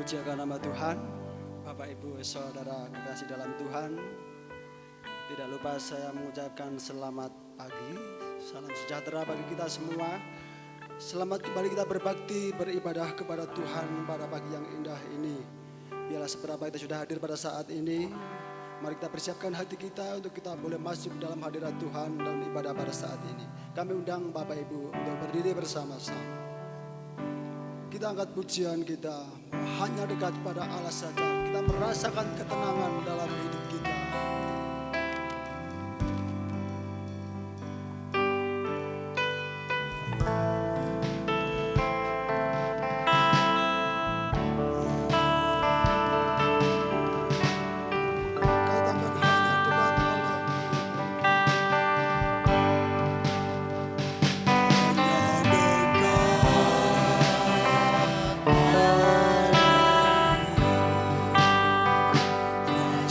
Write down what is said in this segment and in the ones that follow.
Terpujiakan nama Tuhan. Bapak Ibu Saudara kekasih dalam Tuhan, tidak lupa saya mengucapkan selamat pagi, salam sejahtera bagi kita semua. Selamat kembali kita berbakti, beribadah kepada Tuhan pada pagi yang indah ini. Biarlah seberapa kita sudah hadir pada saat ini, mari kita persiapkan hati kita untuk kita boleh masuk dalam hadirat Tuhan dan ibadah pada saat ini. Kami undang Bapak Ibu untuk berdiri bersama-sama. Kita angkat pujian kita, hanya dekat pada Allah saja. Kita merasakan ketenangan dalam hidup kita.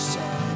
Sorry.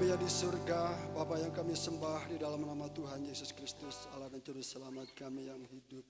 kami yang di surga, Bapa yang kami sembah di dalam nama Tuhan Yesus Kristus, Allah dan Juru Selamat kami yang hidup.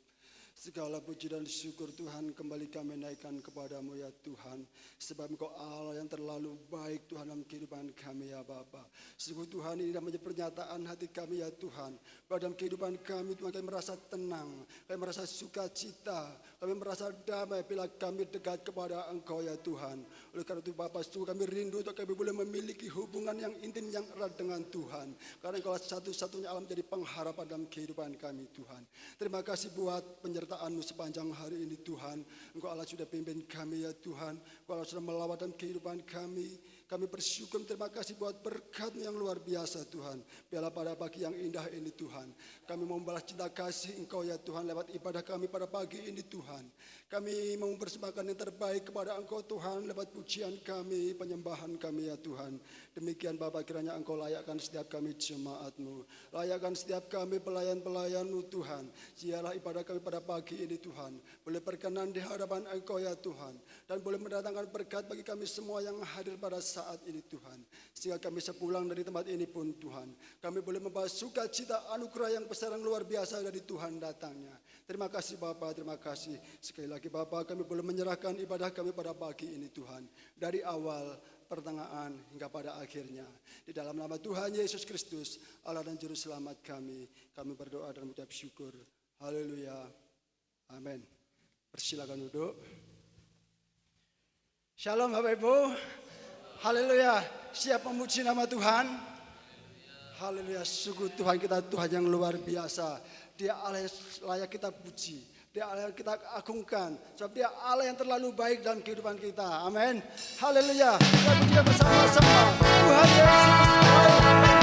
Segala puji dan syukur Tuhan kembali kami naikkan kepadamu ya Tuhan. Sebab Engkau Allah yang terlalu baik Tuhan dalam kehidupan kami ya Bapa. Sungguh Tuhan ini namanya pernyataan hati kami ya Tuhan. Bahwa dalam kehidupan kami Tuhan kami merasa tenang, kami merasa sukacita, kami merasa damai bila kami dekat kepada Engkau ya Tuhan. Oleh karena itu Bapa, sungguh kami rindu untuk kami boleh memiliki hubungan yang intim yang erat dengan Tuhan. Karena Engkau satu-satunya alam jadi pengharapan dalam kehidupan kami Tuhan. Terima kasih buat penyertaan-Mu sepanjang hari ini Tuhan. Engkau Allah sudah pimpin kami ya Tuhan. Engkau Allah sudah melawat dalam kehidupan kami. Kami bersyukur, terima kasih buat berkat yang luar biasa Tuhan. Biarlah pada pagi yang indah ini Tuhan. Kami mau membalas cinta kasih Engkau ya Tuhan lewat ibadah kami pada pagi ini Tuhan. Kami mau mempersembahkan yang terbaik kepada Engkau Tuhan lewat pujian kami, penyembahan kami ya Tuhan. Demikian Bapa, kiranya Engkau layakkan setiap kami jemaat-Mu. Layakkan setiap kami pelayan-pelayan-Mu Tuhan. Sialah ibadah kami pada pagi ini Tuhan. Boleh berkenan di hadapan Engkau ya Tuhan. Dan boleh mendatangkan berkat bagi kami semua yang hadir pada saat ini Tuhan. Sehingga kami sepulang dari tempat ini pun Tuhan, kami boleh membawa sukacita anugerah yang besar yang luar biasa dari Tuhan datangnya. Terima kasih Bapa, terima kasih. Sekali lagi Bapa, kami boleh menyerahkan ibadah kami pada pagi ini Tuhan. Dari awal, pertengahan hingga pada akhirnya. Di dalam nama Tuhan Yesus Kristus, Allah dan Juru Selamat kami berdoa dan mengucap syukur. Haleluya. Amin. Persilakan duduk. Shalom Bapak Ibu. Haleluya. Siap memuji nama Tuhan. Haleluya. Sungguh Tuhan kita Tuhan yang luar biasa. Dia Allah yang layak kita puji. Dia Allah yang kita agungkan. Sebab Dia Allah yang terlalu baik dalam kehidupan kita. Amin. Haleluya. Kita pujikan bersama-sama. Tuhan Yesus baik. Kasih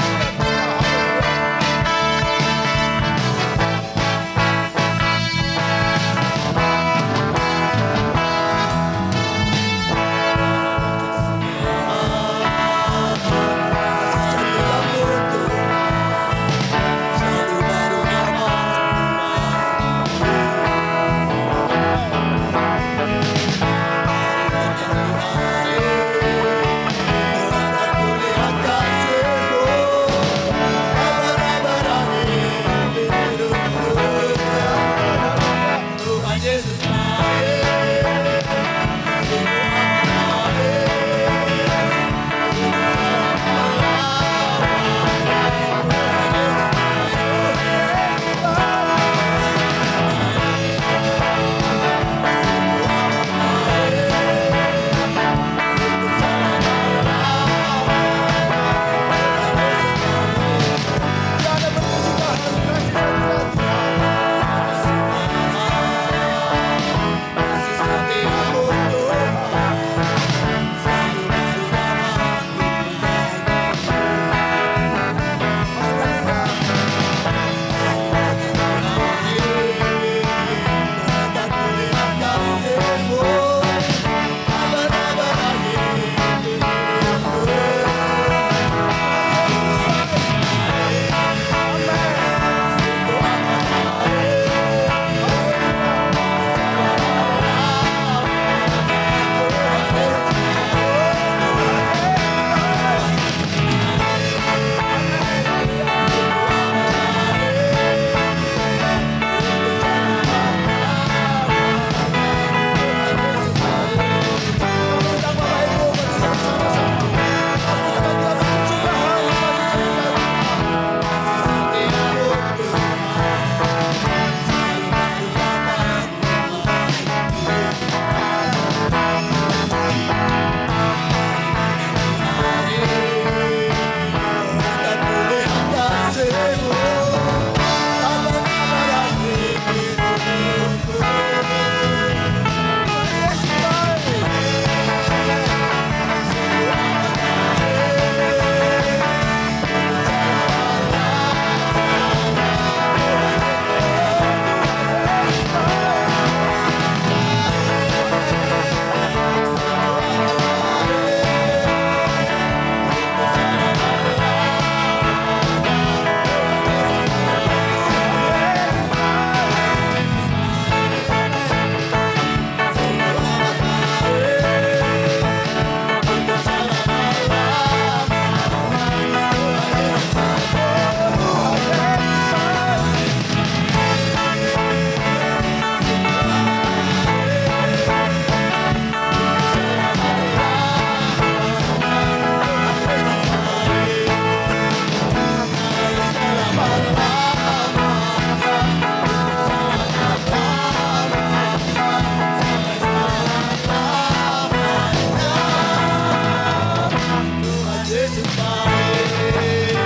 Yesus baik.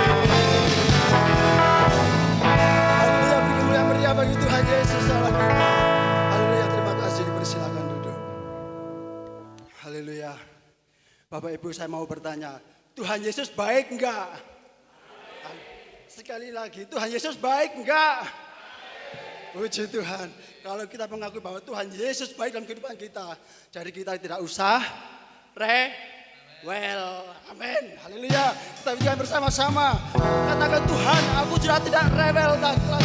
Haleluya, beri kemuliaan meriah bagi Tuhan Yesus Allah kita. Haleluya, terima kasih. Persilakan duduk. Haleluya. Bapak Ibu, saya mau bertanya, Tuhan Yesus baik enggak? Sekali lagi, Tuhan Yesus baik enggak? Puji Tuhan. Kalau kita mengakui bahwa Tuhan Yesus baik dalam kehidupan kita, jadi kita tidak usah rewel. Amin. Haleluya. Kita bicara bersama-sama. Katakan, Tuhan, aku sudah tidak rewel lagi Tuhan.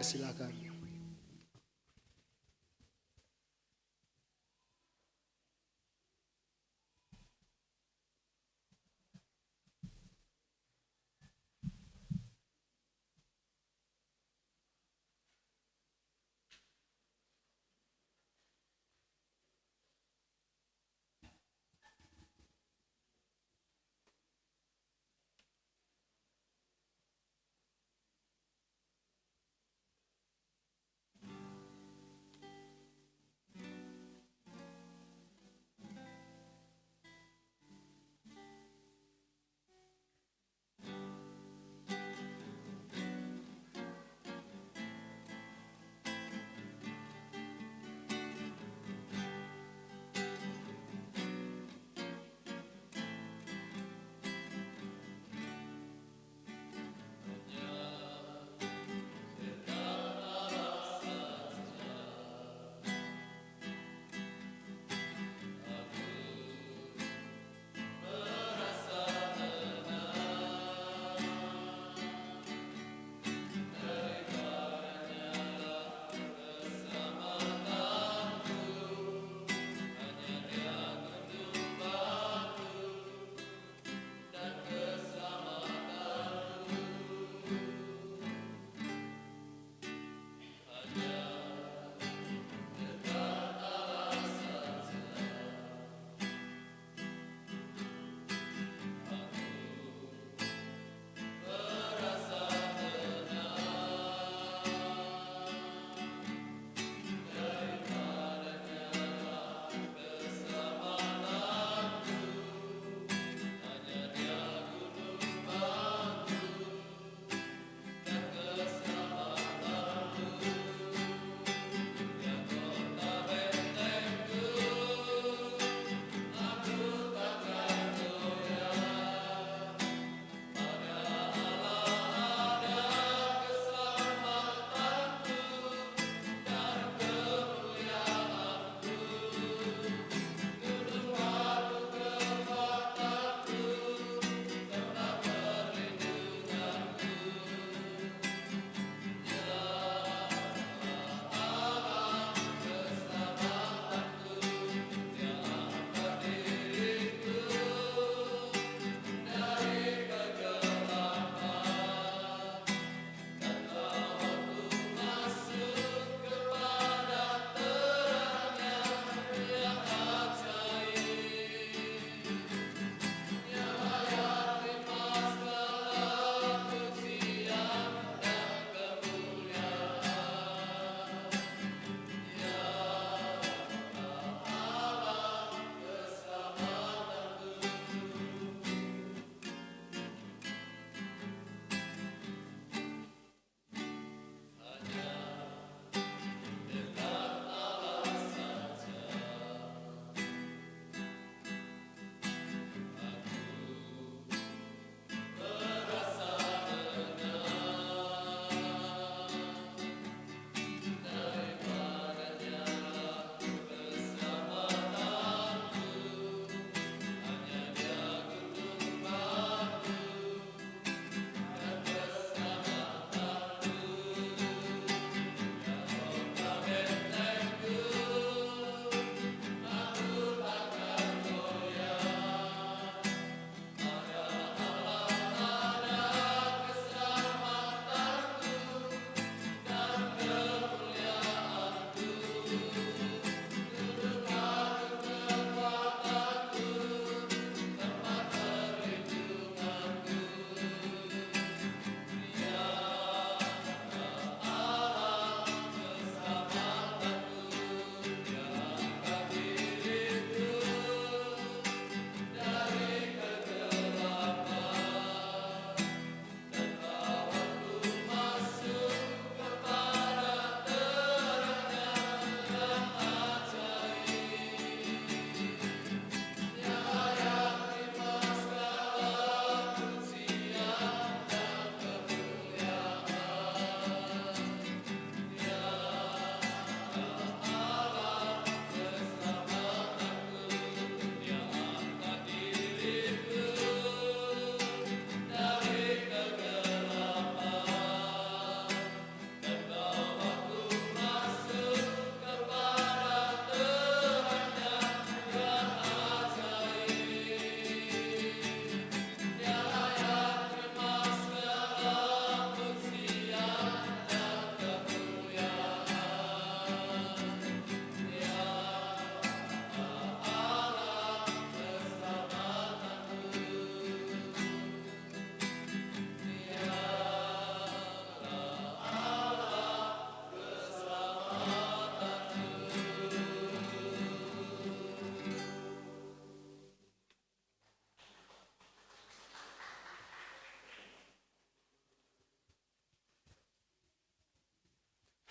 Persilakan.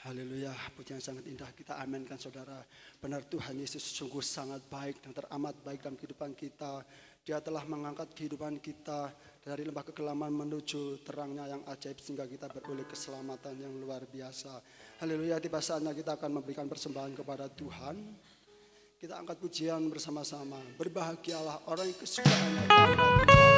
Haleluya, pujian sangat indah kita aminkan saudara. Benar Tuhan Yesus sungguh sangat baik dan teramat baik dalam kehidupan kita. Dia telah mengangkat kehidupan kita dari lembah kekelaman menuju terangnya yang ajaib sehingga kita beroleh keselamatan yang luar biasa. Haleluya, tiba saatnya kita akan memberikan persembahan kepada Tuhan. Kita angkat pujian bersama-sama. Berbahagialah orang yang kesukaannya Taurat Tuhan.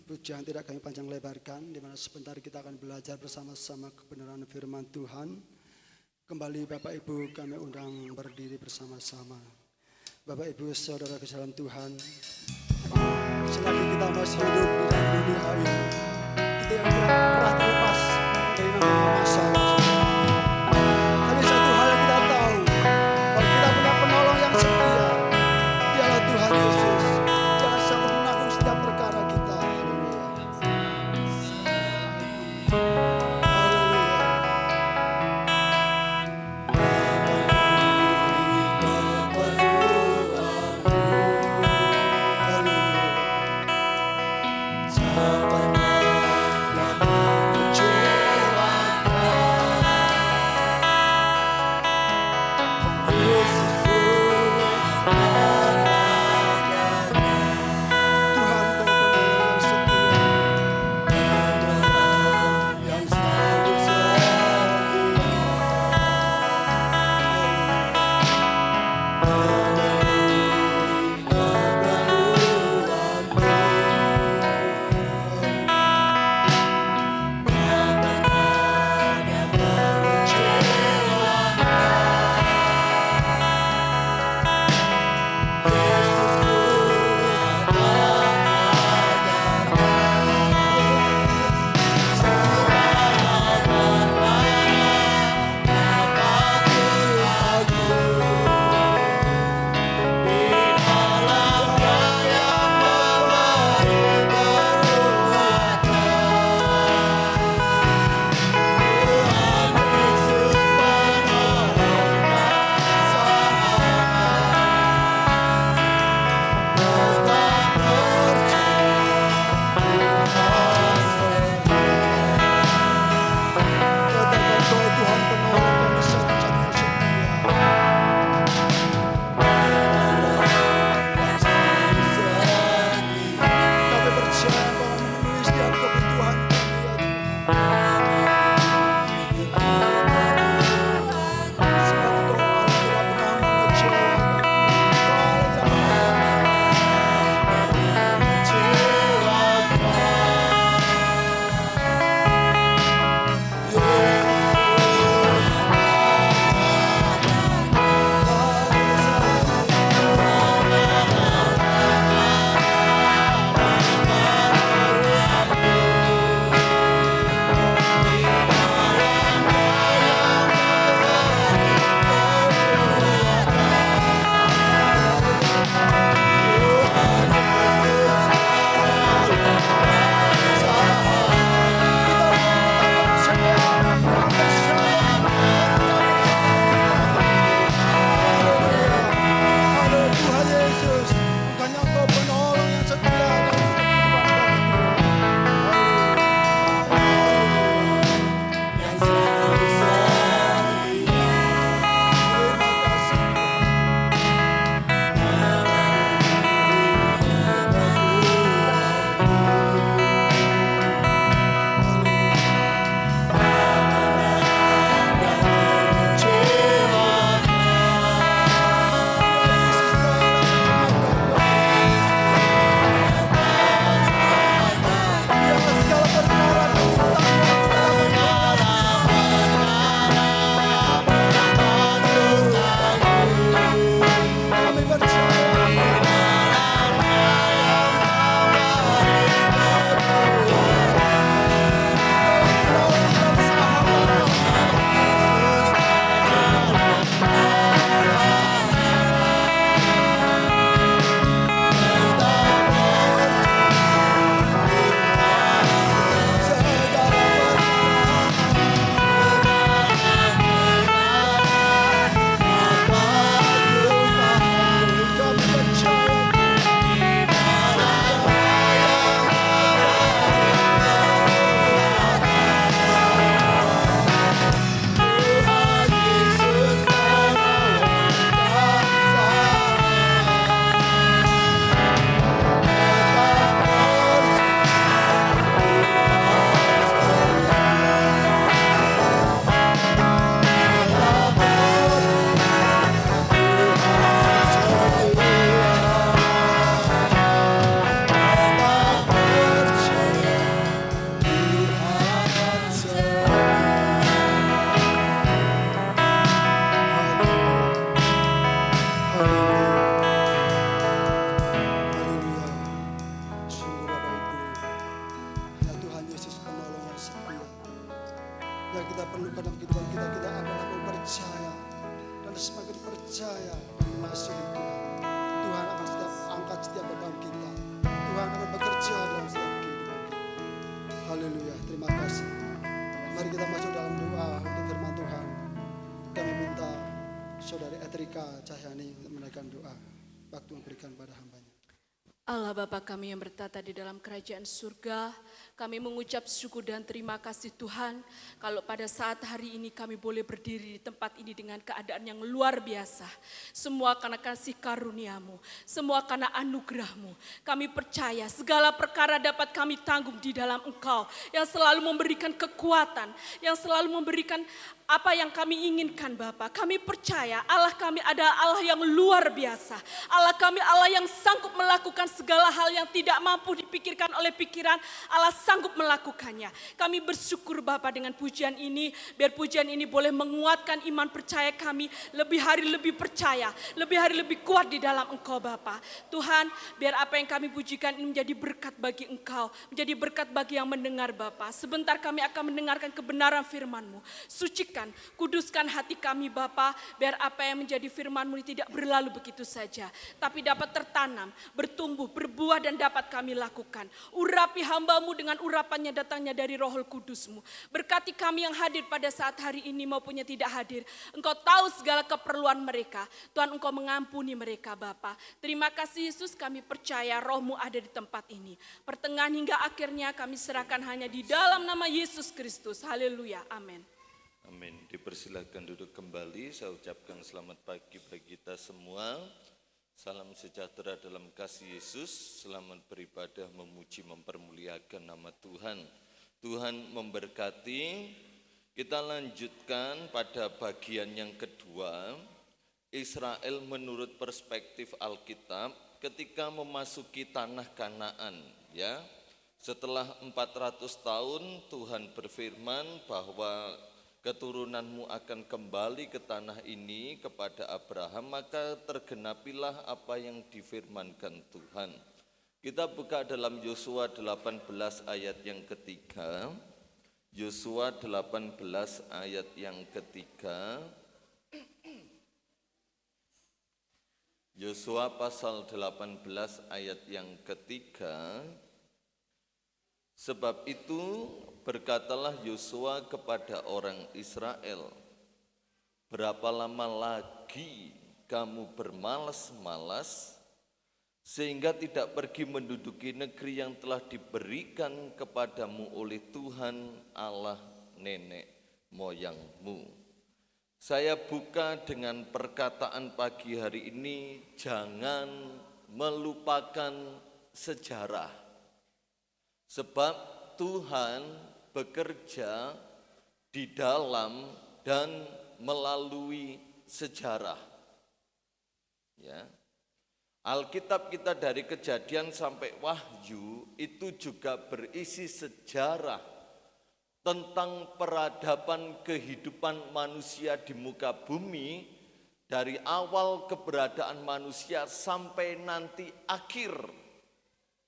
Pujian tidak kami panjang lebarkan, di mana sebentar kita akan belajar bersama-sama kebenaran firman Tuhan. Kembali Bapak Ibu kami undang berdiri bersama-sama. Bapak Ibu saudara ke dalam Tuhan, selagi kita masih hidup di dalam dunia ini, kita yang pernah terlepas dari namanya masalah. Tapi satu hal yang kita tahu, bahwa kita punya penolong yang setia, dialah Tuhan Yesus. Jangan sanggup menanggung setiap perkara kita. Tak pernah percaya dan mengasihi Tuhan. Tuhan akan setiap angkat setiap beban kita. Tuhan akan bekerja dalam setiap kehidupan kita. Haleluya, terima kasih. Mari kita masuk dalam doa untuk firman Tuhan. Kami minta Saudari Etrika Cahyani untuk menaikkan doa. Waktu memberikan pada hambanya. Allah Bapa kami yang bertata di dalam kerajaan surga, kami mengucap syukur dan terima kasih Tuhan, kalau pada saat hari ini kami boleh berdiri di tempat ini dengan keadaan yang luar biasa. Semua karena kasih karunia-Mu, semua karena anugerah-Mu. Kami percaya segala perkara dapat kami tanggung di dalam Engkau, yang selalu memberikan kekuatan, yang selalu memberikan apa yang kami inginkan Bapa. Kami percaya Allah kami adalah Allah yang luar biasa. Allah kami Allah yang sanggup melakukan segala hal yang tidak mampu dipikirkan oleh pikiran. Allah sanggup melakukannya. Kami bersyukur Bapa dengan pujian ini. Biar pujian ini boleh menguatkan iman percaya kami. Lebih hari lebih percaya. Lebih hari lebih kuat di dalam Engkau Bapa. Tuhan, biar apa yang kami pujikan ini menjadi berkat bagi Engkau. Menjadi berkat bagi yang mendengar Bapa. Sebentar kami akan mendengarkan kebenaran firman-Mu. Sucikan, kuduskan hati kami Bapa. Biar apa yang menjadi firman-Mu ini tidak berlalu begitu saja. Tapi dapat tertanam, bertumbuh, berbuah dan dapat kami lakukan. Urapi hamba-Mu dengan urapannya datangnya dari Roh Kudus-Mu. Berkati kami yang hadir pada saat hari ini maupun yang tidak hadir. Engkau tahu segala keperluan mereka. Tuhan Engkau mengampuni mereka Bapa. Terima kasih Yesus, kami percaya Roh-Mu ada di tempat ini. Pertengahan hingga akhirnya kami serahkan hanya di dalam nama Yesus Kristus. Haleluya, amin. Amin. Dipersilakan duduk kembali. Saya ucapkan selamat pagi bagi kita semua. Salam sejahtera dalam kasih Yesus. Selamat beribadah, memuji, mempermuliakan nama Tuhan. Tuhan memberkati. Kita lanjutkan pada bagian yang kedua. Israel menurut perspektif Alkitab ketika memasuki tanah Kanaan, ya. Setelah 400 tahun Tuhan berfirman bahwa keturunanmu akan kembali ke tanah ini kepada Abraham, maka tergenapilah apa yang difirmankan Tuhan. Kita buka dalam Yosua 18 ayat yang ketiga. Yosua 18 ayat yang ketiga. Yosua pasal 18 ayat yang ketiga. Sebab itu berkatalah Yosua kepada orang Israel, berapa lama lagi kamu bermalas-malas sehingga tidak pergi menduduki negeri yang telah diberikan kepadamu oleh Tuhan Allah nenek moyangmu. Saya buka dengan perkataan pagi hari ini, jangan melupakan sejarah. Sebab Tuhan bekerja di dalam dan melalui sejarah. Ya. Alkitab kita dari Kejadian sampai Wahyu itu juga berisi sejarah tentang peradaban kehidupan manusia di muka bumi dari awal keberadaan manusia sampai nanti akhir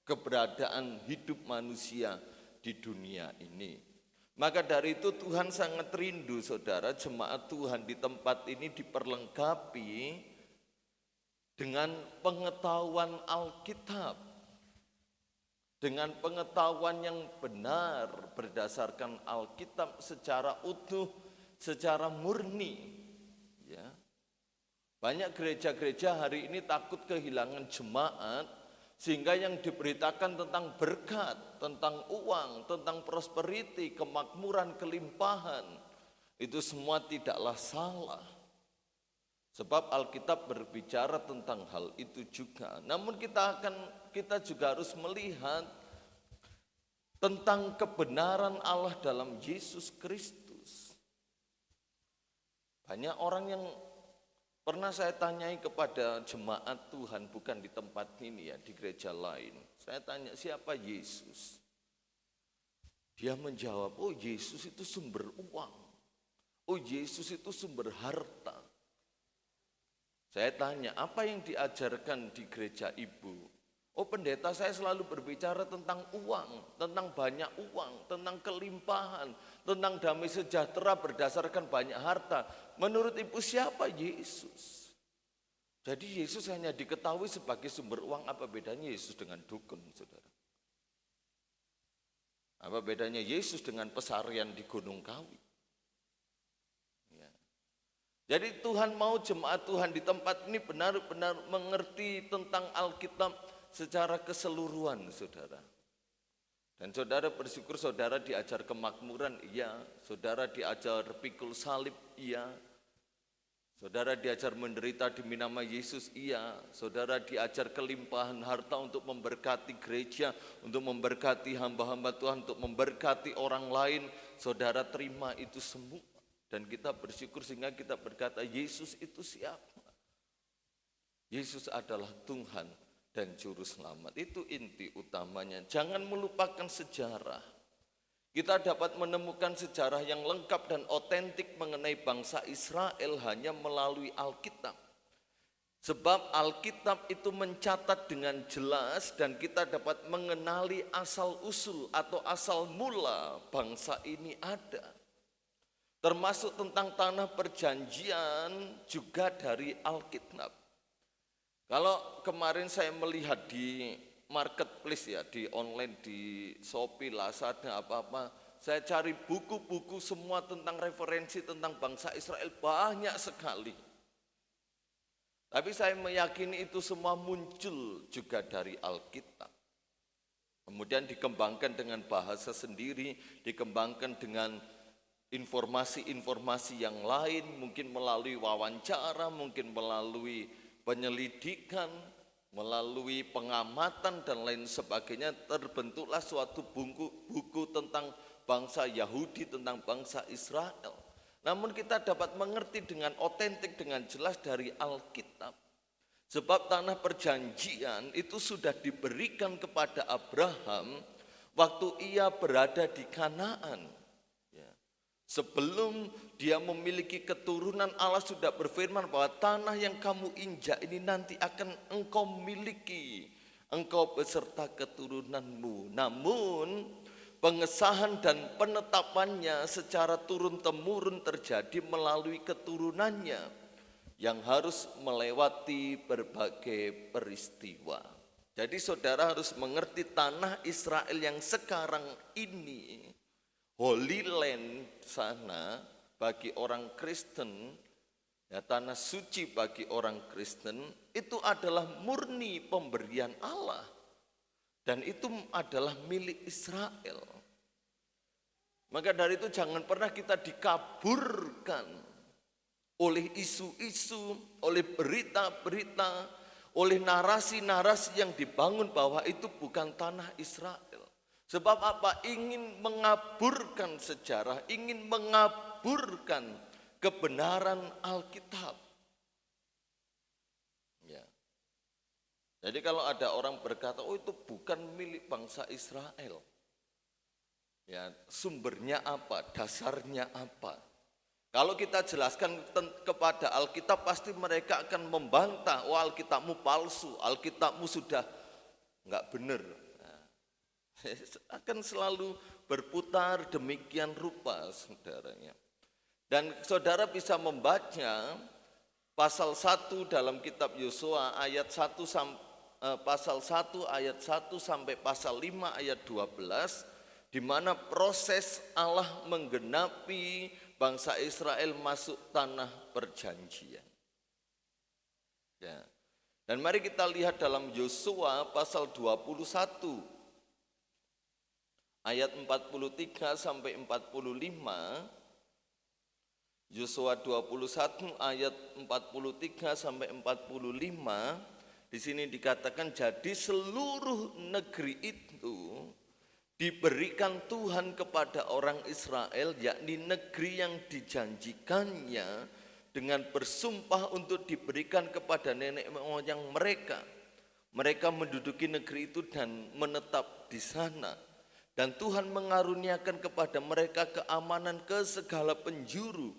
keberadaan hidup manusia di dunia ini. Maka dari itu Tuhan sangat rindu saudara, jemaat Tuhan di tempat ini diperlengkapi dengan pengetahuan Alkitab. Dengan pengetahuan yang benar berdasarkan Alkitab secara utuh, secara murni. Ya. Banyak gereja-gereja hari ini takut kehilangan jemaat, sehingga yang diberitakan tentang berkat, tentang uang, tentang prosperity, kemakmuran, kelimpahan, itu semua tidaklah salah. Sebab Alkitab berbicara tentang hal itu juga. Namun kita juga harus melihat tentang kebenaran Allah dalam Yesus Kristus. Banyak orang yang pernah saya tanyai kepada jemaat Tuhan, bukan di tempat ini ya, di gereja lain. Saya tanya, siapa Yesus? Dia menjawab, oh Yesus itu sumber uang. Oh Yesus itu sumber harta. Saya tanya, apa yang diajarkan di gereja ibu? Oh pendeta, saya selalu berbicara tentang uang, tentang banyak uang, tentang kelimpahan, tentang damai sejahtera berdasarkan banyak harta. Menurut ibu siapa Yesus? Jadi Yesus hanya diketahui sebagai sumber uang. Apa bedanya Yesus dengan dukun, saudara? Apa bedanya Yesus dengan pesarian di Gunung Kawi? Ya. Jadi Tuhan mau jemaat Tuhan di tempat ini benar-benar mengerti tentang Alkitab secara keseluruhan, saudara. Dan saudara bersyukur saudara diajar kemakmuran, iya. Saudara diajar pikul salib, iya. Saudara diajar menderita demi nama Yesus, iya. Saudara diajar kelimpahan harta untuk memberkati gereja, untuk memberkati hamba-hamba Tuhan, untuk memberkati orang lain. Saudara terima itu semua. Dan kita bersyukur sehingga kita berkata, Yesus itu siapa? Yesus adalah Tuhan dan Juru Selamat. Itu inti utamanya. Jangan melupakan sejarah. Kita dapat menemukan sejarah yang lengkap dan otentik mengenai bangsa Israel hanya melalui Alkitab. Sebab Alkitab itu mencatat dengan jelas dan kita dapat mengenali asal-usul atau asal mula bangsa ini ada. Termasuk tentang tanah perjanjian juga dari Alkitab. Kalau kemarin saya melihat di marketplace ya, di online, di Shopee, Lazada, apa-apa. Saya cari buku-buku semua tentang referensi tentang bangsa Israel, banyak sekali. Tapi saya meyakini itu semua muncul juga dari Alkitab. Kemudian dikembangkan dengan bahasa sendiri, dikembangkan dengan informasi-informasi yang lain, mungkin melalui wawancara, mungkin melalui penyelidikan, melalui pengamatan dan lain sebagainya, terbentuklah suatu buku tentang bangsa Yahudi, tentang bangsa Israel. Namun kita dapat mengerti dengan otentik, dengan jelas dari Alkitab. Sebab tanah perjanjian itu sudah diberikan kepada Abraham waktu ia berada di Kanaan. Sebelum dia memiliki keturunan, Allah sudah berfirman bahwa tanah yang kamu injak ini nanti akan engkau miliki, engkau beserta keturunanmu. Namun pengesahan dan penetapannya secara turun-temurun terjadi melalui keturunannya yang harus melewati berbagai peristiwa. Jadi saudara harus mengerti tanah Israel yang sekarang ini, Holy Land sana bagi orang Kristen, ya, tanah suci bagi orang Kristen, itu adalah murni pemberian Allah. Dan itu adalah milik Israel. Maka dari itu jangan pernah kita dikaburkan oleh isu-isu, oleh berita-berita, oleh narasi-narasi yang dibangun bahwa itu bukan tanah Israel. Sebab apa? Ingin mengaburkan sejarah, ingin mengaburkan kebenaran Alkitab. Ya. Jadi kalau ada orang berkata, oh itu bukan milik bangsa Israel. Ya, sumbernya apa? Dasarnya apa? Kalau kita jelaskan kepada Alkitab, pasti mereka akan membantah, oh Alkitabmu palsu, Alkitabmu sudah enggak benar. Akan selalu berputar demikian rupa, saudaranya. Dan saudara bisa membaca pasal 1 dalam kitab Yosua ayat 1 pasal 1 ayat 1 sampai pasal 5 ayat 12, di mana proses Allah menggenapi bangsa Israel masuk tanah perjanjian. Ya. Dan mari kita lihat dalam Yosua pasal 21 ayat 43 sampai 45, Yosua 21 ayat 43 sampai 45, di sini dikatakan jadi seluruh negeri itu diberikan Tuhan kepada orang Israel, yakni negeri yang dijanjikannya dengan bersumpah untuk diberikan kepada nenek moyang mereka. Mereka menduduki negeri itu dan menetap di sana. Dan Tuhan mengaruniakan kepada mereka keamanan ke segala penjuru,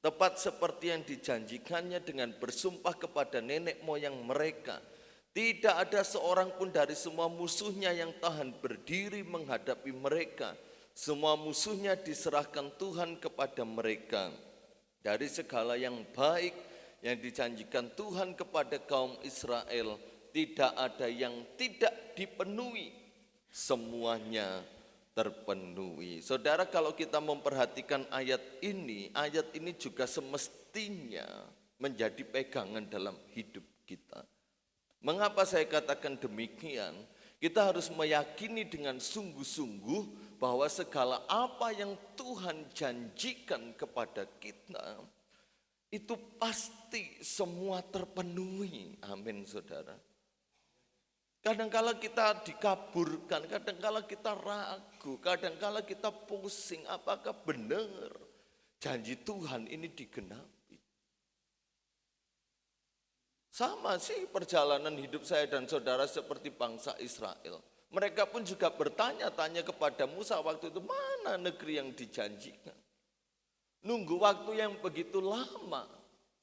tepat seperti yang dijanjikannya dengan bersumpah kepada nenek moyang mereka. Tidak ada seorang pun dari semua musuhnya yang tahan berdiri menghadapi mereka. Semua musuhnya diserahkan Tuhan kepada mereka. Dari segala yang baik yang dijanjikan Tuhan kepada kaum Israel, tidak ada yang tidak dipenuhi, semuanya terpenuhi. Saudara, kalau kita memperhatikan ayat ini juga semestinya menjadi pegangan dalam hidup kita. Mengapa saya katakan demikian? Kita harus meyakini dengan sungguh-sungguh bahwa segala apa yang Tuhan janjikan kepada kita, itu pasti semua terpenuhi. Amin, saudara. Kadangkala kita dikaburkan, kadangkala kita ragu, kadangkala kita pusing, apakah benar janji Tuhan ini digenapi? Sama sih perjalanan hidup saya dan saudara seperti bangsa Israel. Mereka pun juga bertanya-tanya kepada Musa waktu itu, mana negeri yang dijanjikan? Nunggu waktu yang begitu lama,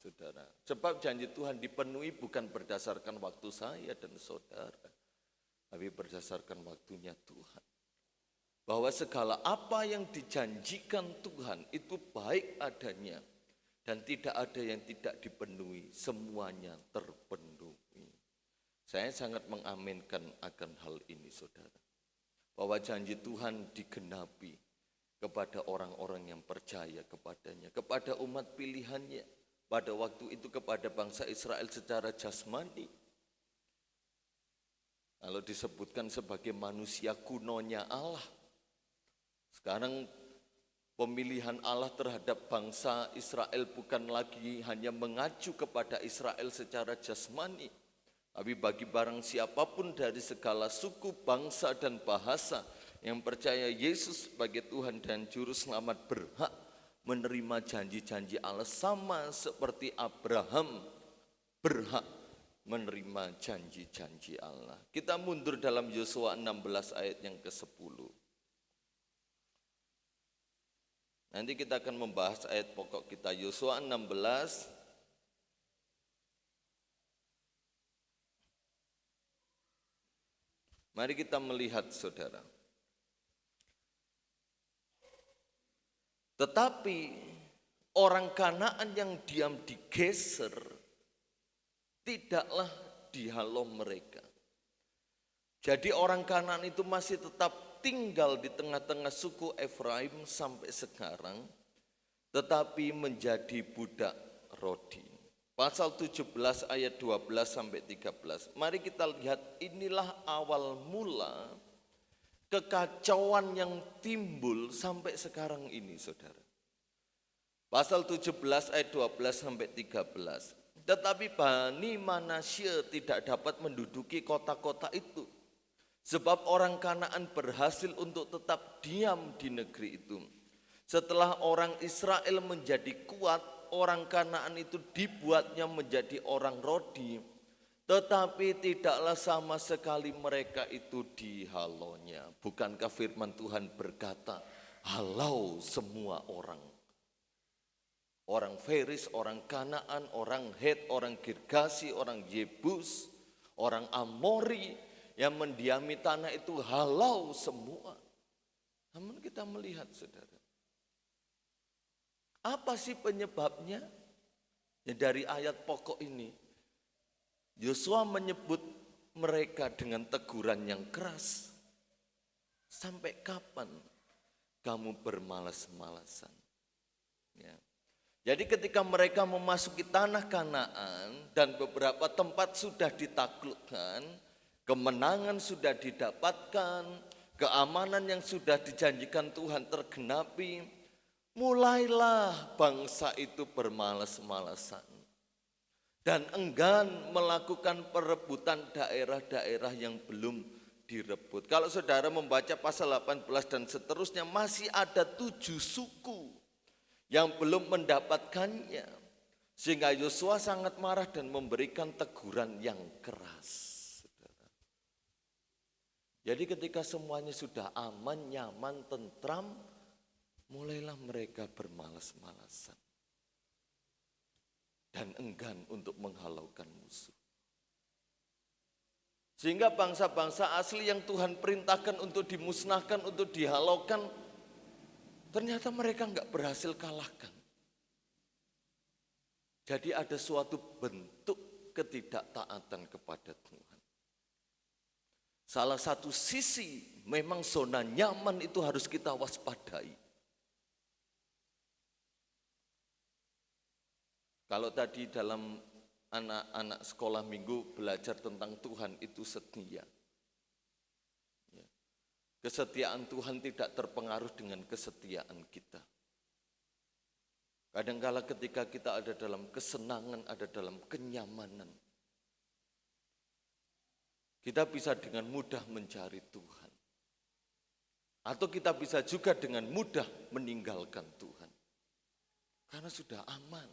saudara. Sebab janji Tuhan dipenuhi bukan berdasarkan waktu saya dan saudara, tapi berdasarkan waktunya Tuhan. Bahwa segala apa yang dijanjikan Tuhan itu baik adanya. Dan tidak ada yang tidak dipenuhi, semuanya terpenuhi. Saya sangat mengaminkan akan hal ini, saudara. Bahwa janji Tuhan digenapi kepada orang-orang yang percaya kepadanya, kepada umat pilihannya. Pada waktu itu kepada bangsa Israel secara jasmani. Kalau disebutkan sebagai manusia kunonya Allah. Sekarang pemilihan Allah terhadap bangsa Israel bukan lagi hanya mengacu kepada Israel secara jasmani, tapi bagi barang siapapun dari segala suku, bangsa, dan bahasa yang percaya Yesus sebagai Tuhan dan Juru Selamat berhak menerima janji-janji Allah, sama seperti Abraham berhak menerima janji-janji Allah. Kita mundur dalam Yosua 16 ayat yang ke-10. Nanti kita akan membahas ayat pokok kita, Yosua 16. Mari kita melihat, saudara. Tetapi orang Kanaan yang diam di Geser tidaklah dihalau mereka. Jadi orang Kanaan itu masih tetap tinggal di tengah-tengah suku Efraim sampai sekarang, tetapi menjadi budak Rodi. Pasal 17 ayat 12 sampai 13. Mari kita lihat, inilah awal mula kekacauan yang timbul sampai sekarang ini, saudara. Pasal 17 ayat 12 sampai 13. Tetapi Bani Manasye tidak dapat menduduki kota-kota itu. Sebab orang Kanaan berhasil untuk tetap diam di negeri itu. Setelah orang Israel menjadi kuat, orang Kanaan itu dibuatnya menjadi orang Rodi. Tetapi tidaklah sama sekali mereka itu dihalaunya. Bukankah firman Tuhan berkata, halau semua orang. Orang Feris, orang Kanaan, orang Het, orang Girgasi, orang Yebus, orang Amori, yang mendiami tanah itu halau semua. Namun kita melihat, saudara, apa sih penyebabnya? Ya, dari ayat pokok ini, Yosua menyebut mereka dengan teguran yang keras. Sampai kapan kamu bermalas-malasan? Ya. Jadi ketika mereka memasuki tanah Kanaan dan beberapa tempat sudah ditaklukkan, kemenangan sudah didapatkan, keamanan yang sudah dijanjikan Tuhan tergenapi, mulailah bangsa itu bermalas-malasan dan enggan melakukan perebutan daerah-daerah yang belum direbut. Kalau saudara membaca pasal 18 dan seterusnya, masih ada 7 suku yang belum mendapatkannya. Sehingga Yosua sangat marah dan memberikan teguran yang keras. Jadi ketika semuanya sudah aman, nyaman, tentram, mulailah mereka bermalas-malasan dan enggan untuk menghalaukan musuh. Sehingga bangsa-bangsa asli yang Tuhan perintahkan untuk dimusnahkan, untuk dihalaukan, ternyata mereka enggak berhasil kalahkan. Jadi ada suatu bentuk ketidaktaatan kepada Tuhan. Salah satu sisi memang zona nyaman itu harus kita waspadai. Kalau tadi dalam anak-anak sekolah minggu belajar tentang Tuhan itu setia. Kesetiaan Tuhan tidak terpengaruh dengan kesetiaan kita. Kadangkala ketika kita ada dalam kesenangan, ada dalam kenyamanan, kita bisa dengan mudah mencari Tuhan. Atau kita bisa juga dengan mudah meninggalkan Tuhan. Karena sudah aman,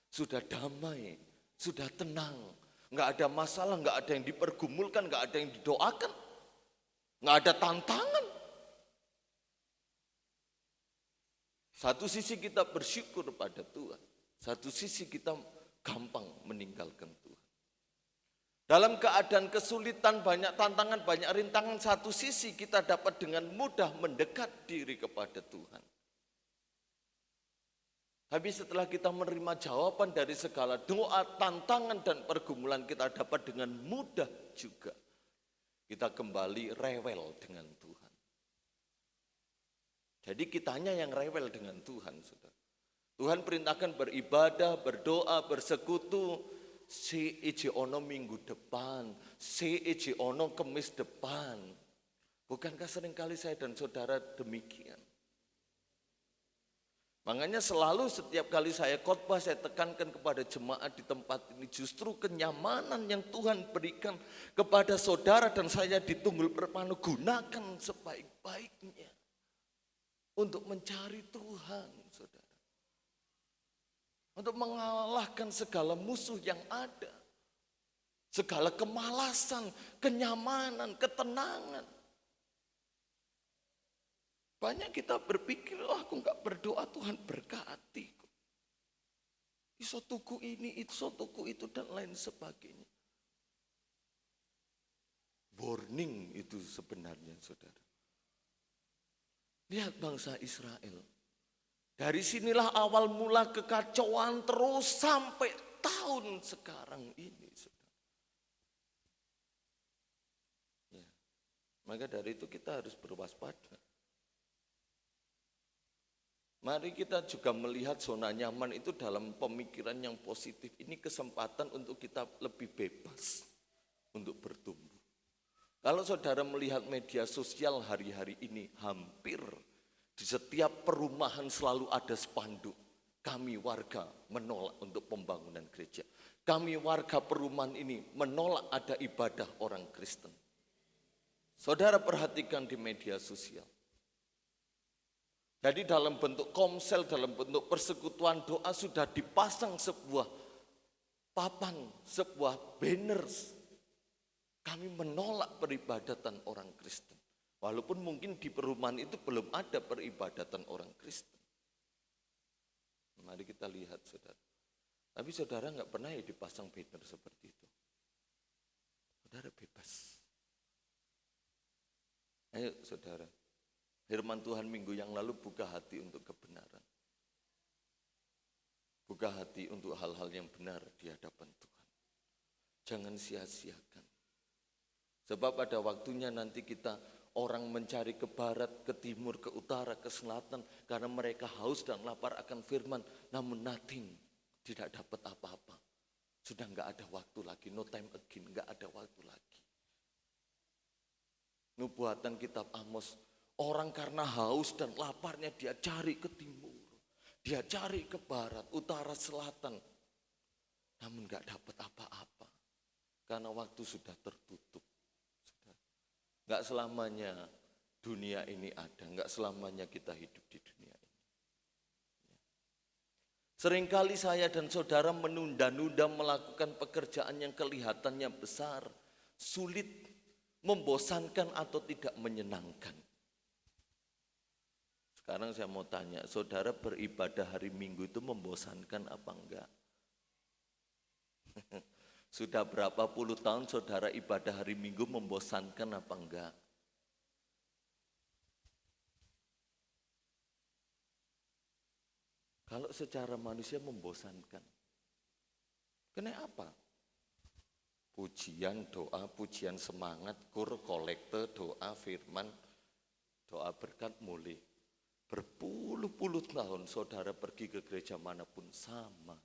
sudah damai, sudah tenang. Nggak ada masalah, nggak ada yang dipergumulkan, nggak ada yang didoakan. Nggak ada tantangan. Satu sisi kita bersyukur pada Tuhan. Satu sisi kita gampang meninggalkan Tuhan. Dalam keadaan kesulitan, banyak tantangan, banyak rintangan. Satu sisi kita dapat dengan mudah mendekat diri kepada Tuhan. Tapi setelah kita menerima jawaban dari segala doa, tantangan, dan pergumulan, kita dapat dengan mudah juga kita kembali rewel dengan Tuhan. Jadi kitanya yang rewel dengan Tuhan, saudara. Tuhan perintahkan beribadah, berdoa, bersekutu. Si ono minggu depan, si ono kemis depan. Bukankah seringkali saya dan saudara demikian? Makanya selalu setiap kali saya khotbah, saya tekankan kepada jemaat di tempat ini, justru kenyamanan yang Tuhan berikan kepada saudara dan saya di Tunggul Perpanu, gunakan sebaik-baiknya untuk mencari Tuhan, saudara. Untuk mengalahkan segala musuh yang ada, segala kemalasan, kenyamanan, ketenangan. Banyak kita berpikir, aku enggak berdoa Tuhan berkati. Iso tuku ini, iso tuku itu, dan lain sebagainya. Warning itu sebenarnya, saudara. Lihat bangsa Israel. Dari sinilah awal mula kekacauan terus sampai tahun sekarang ini, saudara. Ya. Maka dari itu kita harus berwaspada. Mari kita juga melihat zona nyaman itu dalam pemikiran yang positif. Ini kesempatan untuk kita lebih bebas untuk bertumbuh. Kalau saudara melihat media sosial hari-hari ini, hampir di setiap perumahan selalu ada spanduk. Kami warga menolak untuk pembangunan gereja. Kami warga perumahan ini menolak ada ibadah orang Kristen. Saudara perhatikan di media sosial. Jadi dalam bentuk komsel, dalam bentuk persekutuan doa sudah dipasang sebuah papan, sebuah banners. Kami menolak peribadatan orang Kristen. Walaupun mungkin di perumahan itu belum ada peribadatan orang Kristen. Mari kita lihat, saudara. Tapi saudara nggak pernah ya dipasang banner seperti itu. Saudara bebas. Ayo saudara. Firman Tuhan minggu yang lalu, buka hati untuk kebenaran. Buka hati untuk hal-hal yang benar di hadapan Tuhan. Jangan sia-siakan. Sebab pada waktunya nanti kita orang mencari ke barat, ke timur, ke utara, ke selatan. Karena mereka haus dan lapar akan firman. Namun nothing, tidak dapat apa-apa. Sudah enggak ada waktu lagi, no time again, enggak ada waktu lagi. Nubuatan kitab Amos. Orang karena haus dan laparnya dia cari ke timur. Dia cari ke barat, utara, selatan. Namun gak dapat apa-apa. Karena waktu sudah tertutup. Gak selamanya dunia ini ada. Gak selamanya kita hidup di dunia ini. Seringkali saya dan saudara menunda-nunda melakukan pekerjaan yang kelihatannya besar. Sulit, membosankan atau tidak menyenangkan. Sekarang saya mau tanya, saudara beribadah hari Minggu itu membosankan apa enggak? Sudah berapa puluh tahun saudara ibadah hari Minggu membosankan apa enggak? Kalau secara manusia membosankan. Kena apa? Pujian, doa, pujian semangat, kur, kolekte, doa, firman, doa berkat mulai. Berpuluh-puluh tahun saudara pergi ke gereja manapun sama.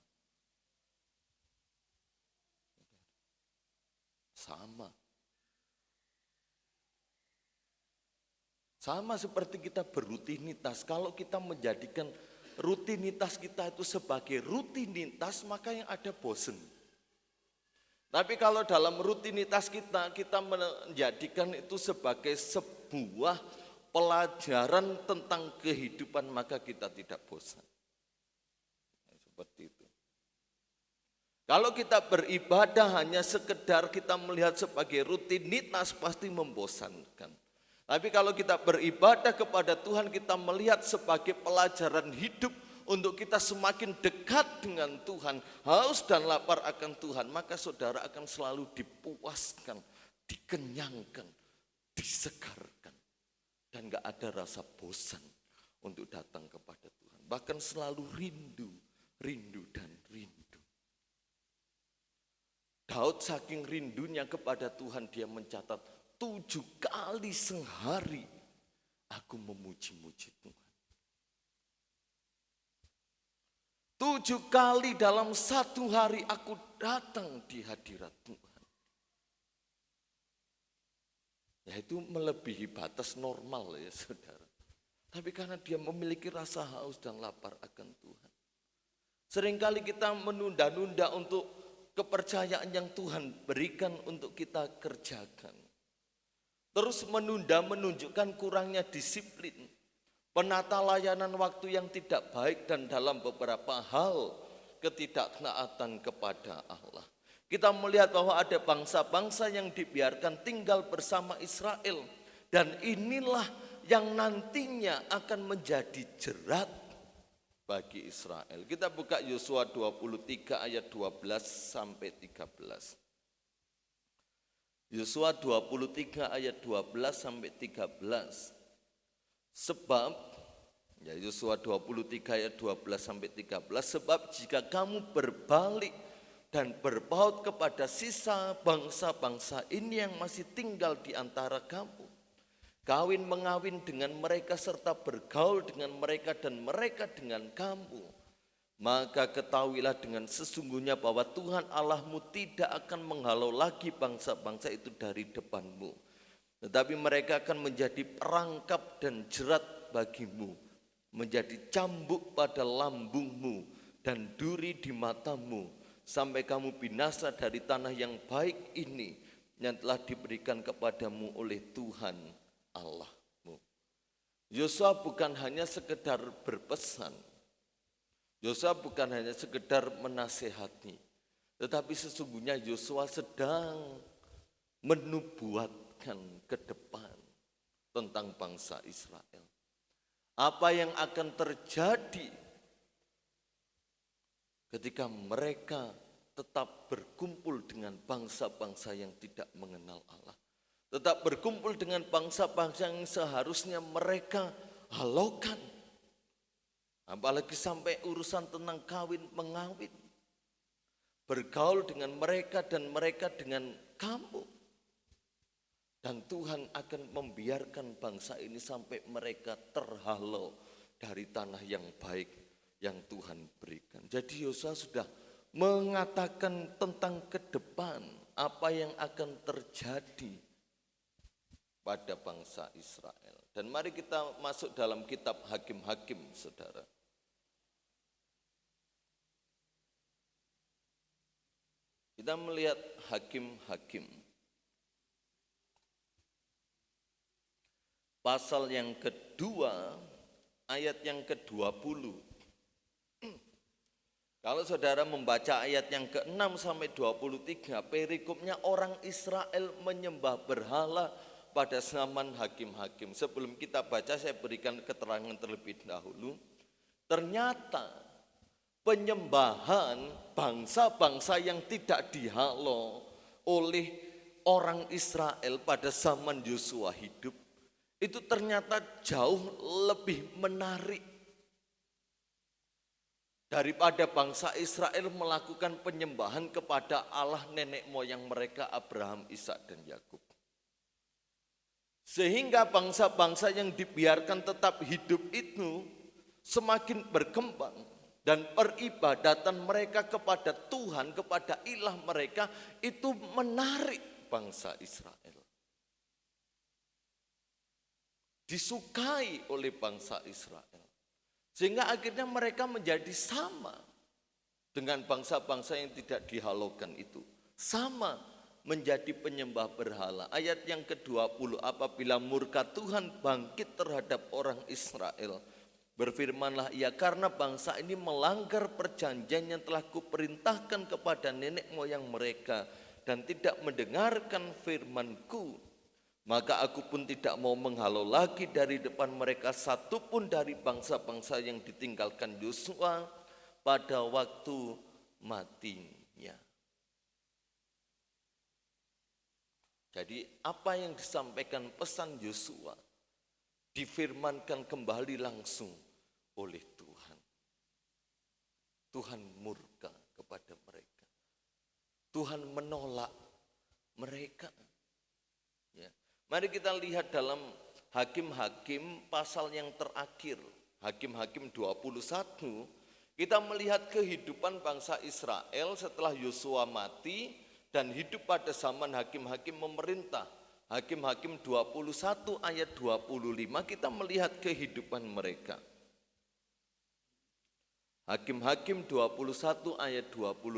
Sama. Sama seperti kita berrutinitas. Kalau kita menjadikan rutinitas kita itu sebagai rutinitas, maka yang ada bosen. Tapi kalau dalam rutinitas kita menjadikan itu sebagai sebuah pelajaran tentang kehidupan, maka kita tidak bosan. Seperti itu. Kalau kita beribadah hanya sekedar kita melihat sebagai rutinitas, pasti membosankan. Tapi kalau kita beribadah kepada Tuhan, kita melihat sebagai pelajaran hidup untuk kita semakin dekat dengan Tuhan, haus dan lapar akan Tuhan, maka saudara akan selalu dipuaskan, dikenyangkan, disegarkan. Dan gak ada rasa bosan untuk datang kepada Tuhan. Bahkan selalu rindu, rindu dan rindu. Daud saking rindunya kepada Tuhan, dia mencatat 7 kali sehari aku memuji-muji Tuhan. 7 kali dalam 1 hari aku datang di hadirat Tuhan. Ya itu melebihi batas normal ya saudara. Tapi karena dia memiliki rasa haus dan lapar akan Tuhan. Seringkali kita menunda-nunda untuk kepercayaan yang Tuhan berikan untuk kita kerjakan. Terus menunda menunjukkan kurangnya disiplin. Penata layanan waktu yang tidak baik dan dalam beberapa hal ketidaktaatan kepada Allah. Kita melihat bahwa ada bangsa-bangsa yang dibiarkan tinggal bersama Israel. Dan inilah yang nantinya akan menjadi jerat bagi Israel. Kita buka Yosua 23 ayat 12 sampai 13. Yosua 23 ayat 12 sampai 13. Sebab, ya Yosua 23 ayat 12 sampai 13, sebab jika kamu berbalik dan berpaut kepada sisa bangsa-bangsa ini yang masih tinggal di antara kamu, kawin mengawin dengan mereka serta bergaul dengan mereka dan mereka dengan kamu, maka ketahuilah dengan sesungguhnya bahwa Tuhan Allahmu tidak akan menghalau lagi bangsa-bangsa itu dari depanmu. Tetapi mereka akan menjadi perangkap dan jerat bagimu, menjadi cambuk pada lambungmu dan duri di matamu, sampai kamu binasa dari tanah yang baik ini yang telah diberikan kepadamu oleh Tuhan Allahmu. Yosua bukan hanya sekedar berpesan, Yosua bukan hanya sekedar menasehati, tetapi sesungguhnya Yosua sedang menubuatkan ke depan tentang bangsa Israel. Apa yang akan terjadi ketika mereka tetap berkumpul dengan bangsa-bangsa yang tidak mengenal Allah. Tetap berkumpul dengan bangsa-bangsa yang seharusnya mereka halaukan. Apalagi sampai urusan tentang kawin mengawin. Bergaul dengan mereka dan mereka dengan kamu. Dan Tuhan akan membiarkan bangsa ini sampai mereka terhalau dari tanah yang baik yang Tuhan berikan. Jadi Yosua sudah mengatakan tentang ke depan apa yang akan terjadi pada bangsa Israel. Dan mari kita masuk dalam kitab Hakim-Hakim, saudara. Kita melihat Hakim-Hakim. Pasal yang kedua, ayat yang ke-20. Kalau saudara membaca ayat yang ke-6 sampai 23, perikopnya orang Israel menyembah berhala pada zaman Hakim-Hakim. Sebelum kita baca, saya berikan keterangan terlebih dahulu. Ternyata penyembahan bangsa-bangsa yang tidak dihalau oleh orang Israel pada zaman Yosua hidup, itu ternyata jauh lebih menarik. daripada bangsa Israel melakukan penyembahan kepada Allah nenek moyang mereka Abraham, Ishak dan Yakub. Sehingga bangsa-bangsa yang dibiarkan tetap hidup itu semakin berkembang dan peribadatan mereka kepada Tuhan, kepada ilah mereka itu menarik bangsa Israel. Disukai oleh bangsa Israel. Sehingga akhirnya mereka menjadi sama dengan bangsa-bangsa yang tidak dihalaukan itu. Sama menjadi penyembah berhala. Ayat yang ke-20, apabila murka Tuhan bangkit terhadap orang Israel, berfirmanlah ia, karena bangsa ini melanggar perjanjian yang telah kuperintahkan kepada nenek moyang mereka dan tidak mendengarkan firman-Ku, maka aku pun tidak mau menghalau lagi dari depan mereka satupun dari bangsa-bangsa yang ditinggalkan Yosua pada waktu matinya. Jadi apa yang disampaikan pesan Yosua difirmankan kembali langsung oleh Tuhan. Tuhan murka kepada mereka. Tuhan menolak mereka. Ya. Mari kita lihat dalam Hakim-Hakim pasal yang terakhir. Hakim-Hakim 21, kita melihat kehidupan bangsa Israel setelah Yosua mati dan hidup pada zaman hakim-hakim memerintah. Hakim-Hakim 21 ayat 25 kita melihat kehidupan mereka. Hakim-Hakim 21 ayat 25,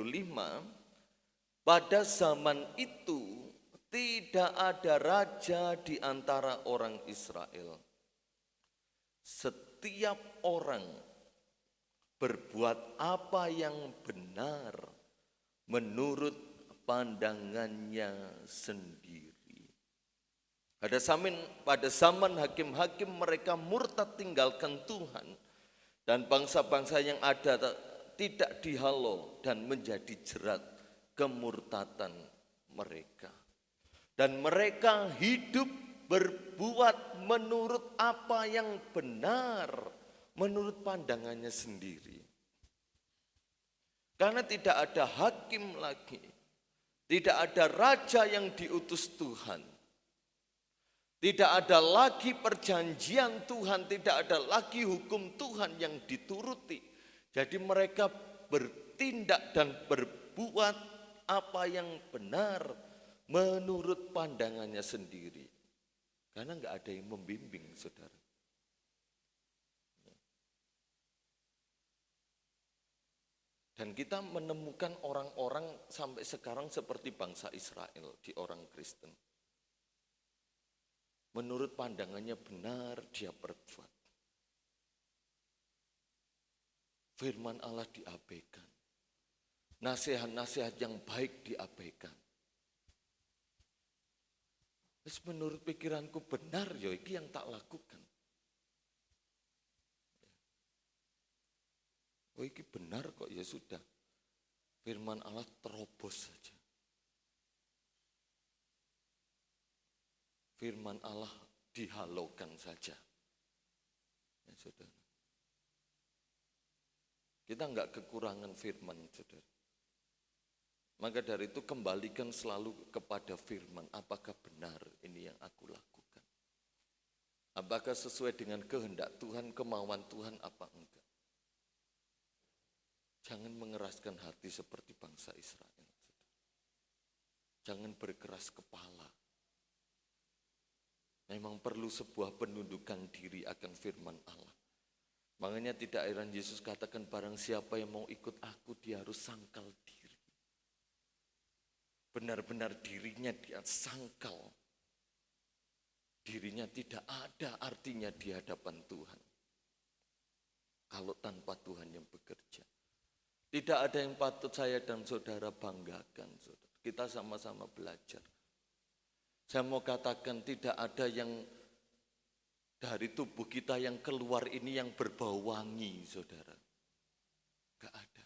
pada zaman itu tidak ada raja di antara orang Israel. Setiap orang berbuat apa yang benar menurut pandangannya sendiri. Pada zaman hakim-hakim mereka murtad tinggalkan Tuhan, dan bangsa-bangsa yang ada tidak dihalau dan menjadi jerat kemurtatan mereka. Dan mereka hidup berbuat menurut apa yang benar, menurut pandangannya sendiri. Karena tidak ada hakim lagi, tidak ada raja yang diutus Tuhan, tidak ada lagi perjanjian Tuhan, tidak ada lagi hukum Tuhan yang dituruti. Jadi mereka bertindak dan berbuat apa yang benar menurut pandangannya sendiri. Karena enggak ada yang membimbing, saudara. Dan kita menemukan orang-orang sampai sekarang seperti bangsa Israel di orang Kristen. Menurut pandangannya benar dia berbuat. Firman Allah diabaikan. Nasihat-nasihat yang baik diabaikan. Terus menurut pikiranku benar ya ini yang tak lakukan. Oh ini benar kok, ya sudah. Firman Allah terobos saja. Firman Allah dihalaukan saja. Ya, saudara. Kita enggak kekurangan firman, saudara. Maka dari itu kembalikan selalu kepada firman. Apakah benar ini yang aku lakukan? Apakah sesuai dengan kehendak Tuhan, kemauan Tuhan apa enggak? Jangan mengeraskan hati seperti bangsa Israel. Jangan berkeras kepala. Memang perlu sebuah penundukan diri akan firman Allah. Makanya tidak heran Yesus katakan barang siapa yang mau ikut aku dia harus sangkal diri. Benar-benar dirinya dia sangkal. Dirinya tidak ada artinya di hadapan Tuhan. Kalau tanpa Tuhan yang bekerja. Tidak ada yang patut saya dan saudara banggakan. Saudara. Kita sama-sama belajar. Saya mau katakan tidak ada yang dari tubuh kita yang keluar ini yang berbau wangi, saudara. Gak ada.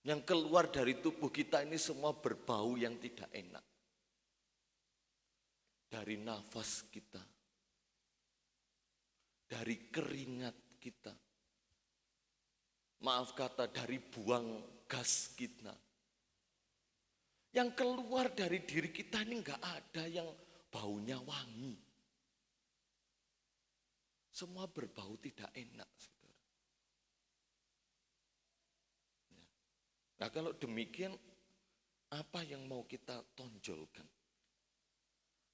Yang keluar dari tubuh kita ini semua berbau yang tidak enak. Dari nafas kita. Dari keringat kita. maaf kata, dari buang gas kita. Yang keluar dari diri kita ini enggak ada yang baunya wangi. Semua berbau tidak enak, saudara. Nah kalau demikian, apa yang mau kita tonjolkan?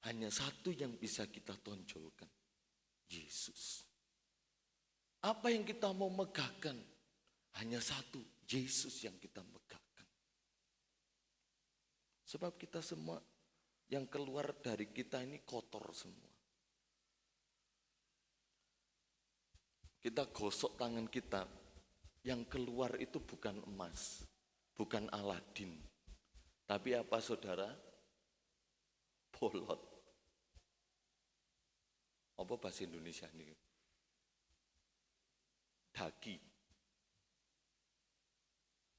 Hanya satu yang bisa kita tonjolkan, Yesus. Apa yang kita mau megahkan? Hanya satu, Yesus yang kita megahkan. Sebab kita semua yang keluar dari kita ini kotor semua. Kita gosok tangan kita, yang keluar itu bukan emas, bukan Aladin. Tapi apa saudara? Bolot. Apa bahasa Indonesia ini? Daki.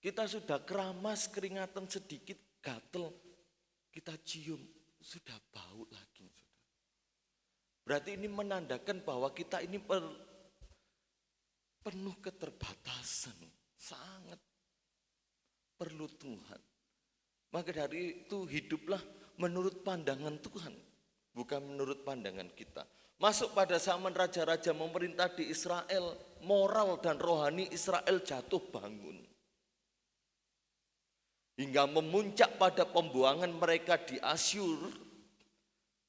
Kita sudah keramas, keringatan sedikit, gatel, kita cium, sudah bau lagi. Saudara. Berarti ini menandakan bahwa kita ini penuh keterbatasan, sangat perlu Tuhan. Maka dari itu hiduplah menurut pandangan Tuhan, bukan menurut pandangan kita. Masuk pada zaman raja-raja memerintah di Israel, moral dan rohani Israel jatuh bangun. Hingga memuncak pada pembuangan mereka di Asyur,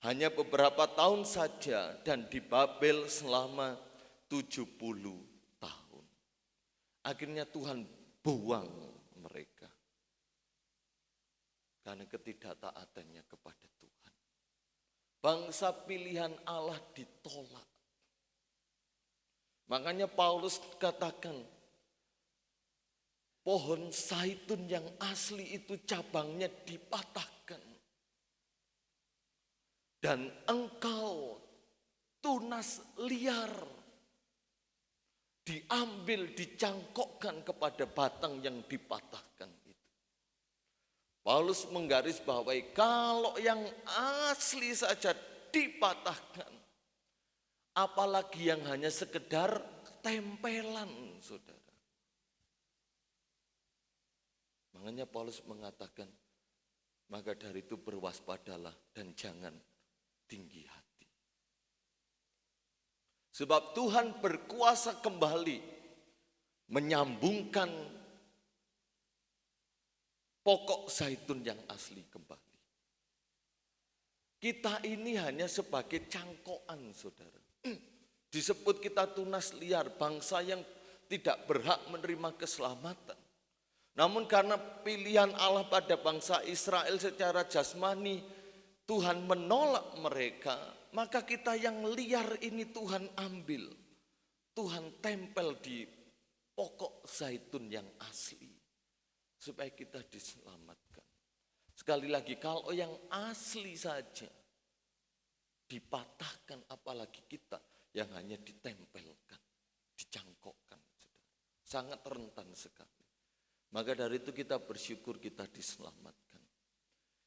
hanya beberapa tahun saja dan di Babel selama 70 tahun. Akhirnya Tuhan buang mereka. Karena ketidaktaatannya kepada Tuhan. Bangsa pilihan Allah ditolak. Makanya Paulus katakan, pohon zaitun yang asli itu cabangnya dipatahkan. Dan engkau tunas liar, diambil, dicangkokkan kepada batang yang dipatahkan. Paulus menggarisbawahi kalau yang asli saja dipatahkan, apalagi yang hanya sekedar tempelan, saudara. Makanya Paulus mengatakan, maka dari itu berwaspadalah dan jangan tinggi hati. Sebab Tuhan berkuasa kembali menyambungkan pokok zaitun yang asli kembali. Kita ini hanya sebagai cangkokan, saudara. Disebut kita tunas liar, bangsa yang tidak berhak menerima keselamatan. Namun karena pilihan Allah pada bangsa Israel secara jasmani, Tuhan menolak mereka, maka kita yang liar ini Tuhan ambil. Tuhan tempel di pokok zaitun yang asli. Supaya kita diselamatkan. Sekali lagi, kalau yang asli saja dipatahkan, apalagi kita yang hanya ditempelkan, dicangkokkan. Sangat rentan sekali. Maka dari itu kita bersyukur kita diselamatkan.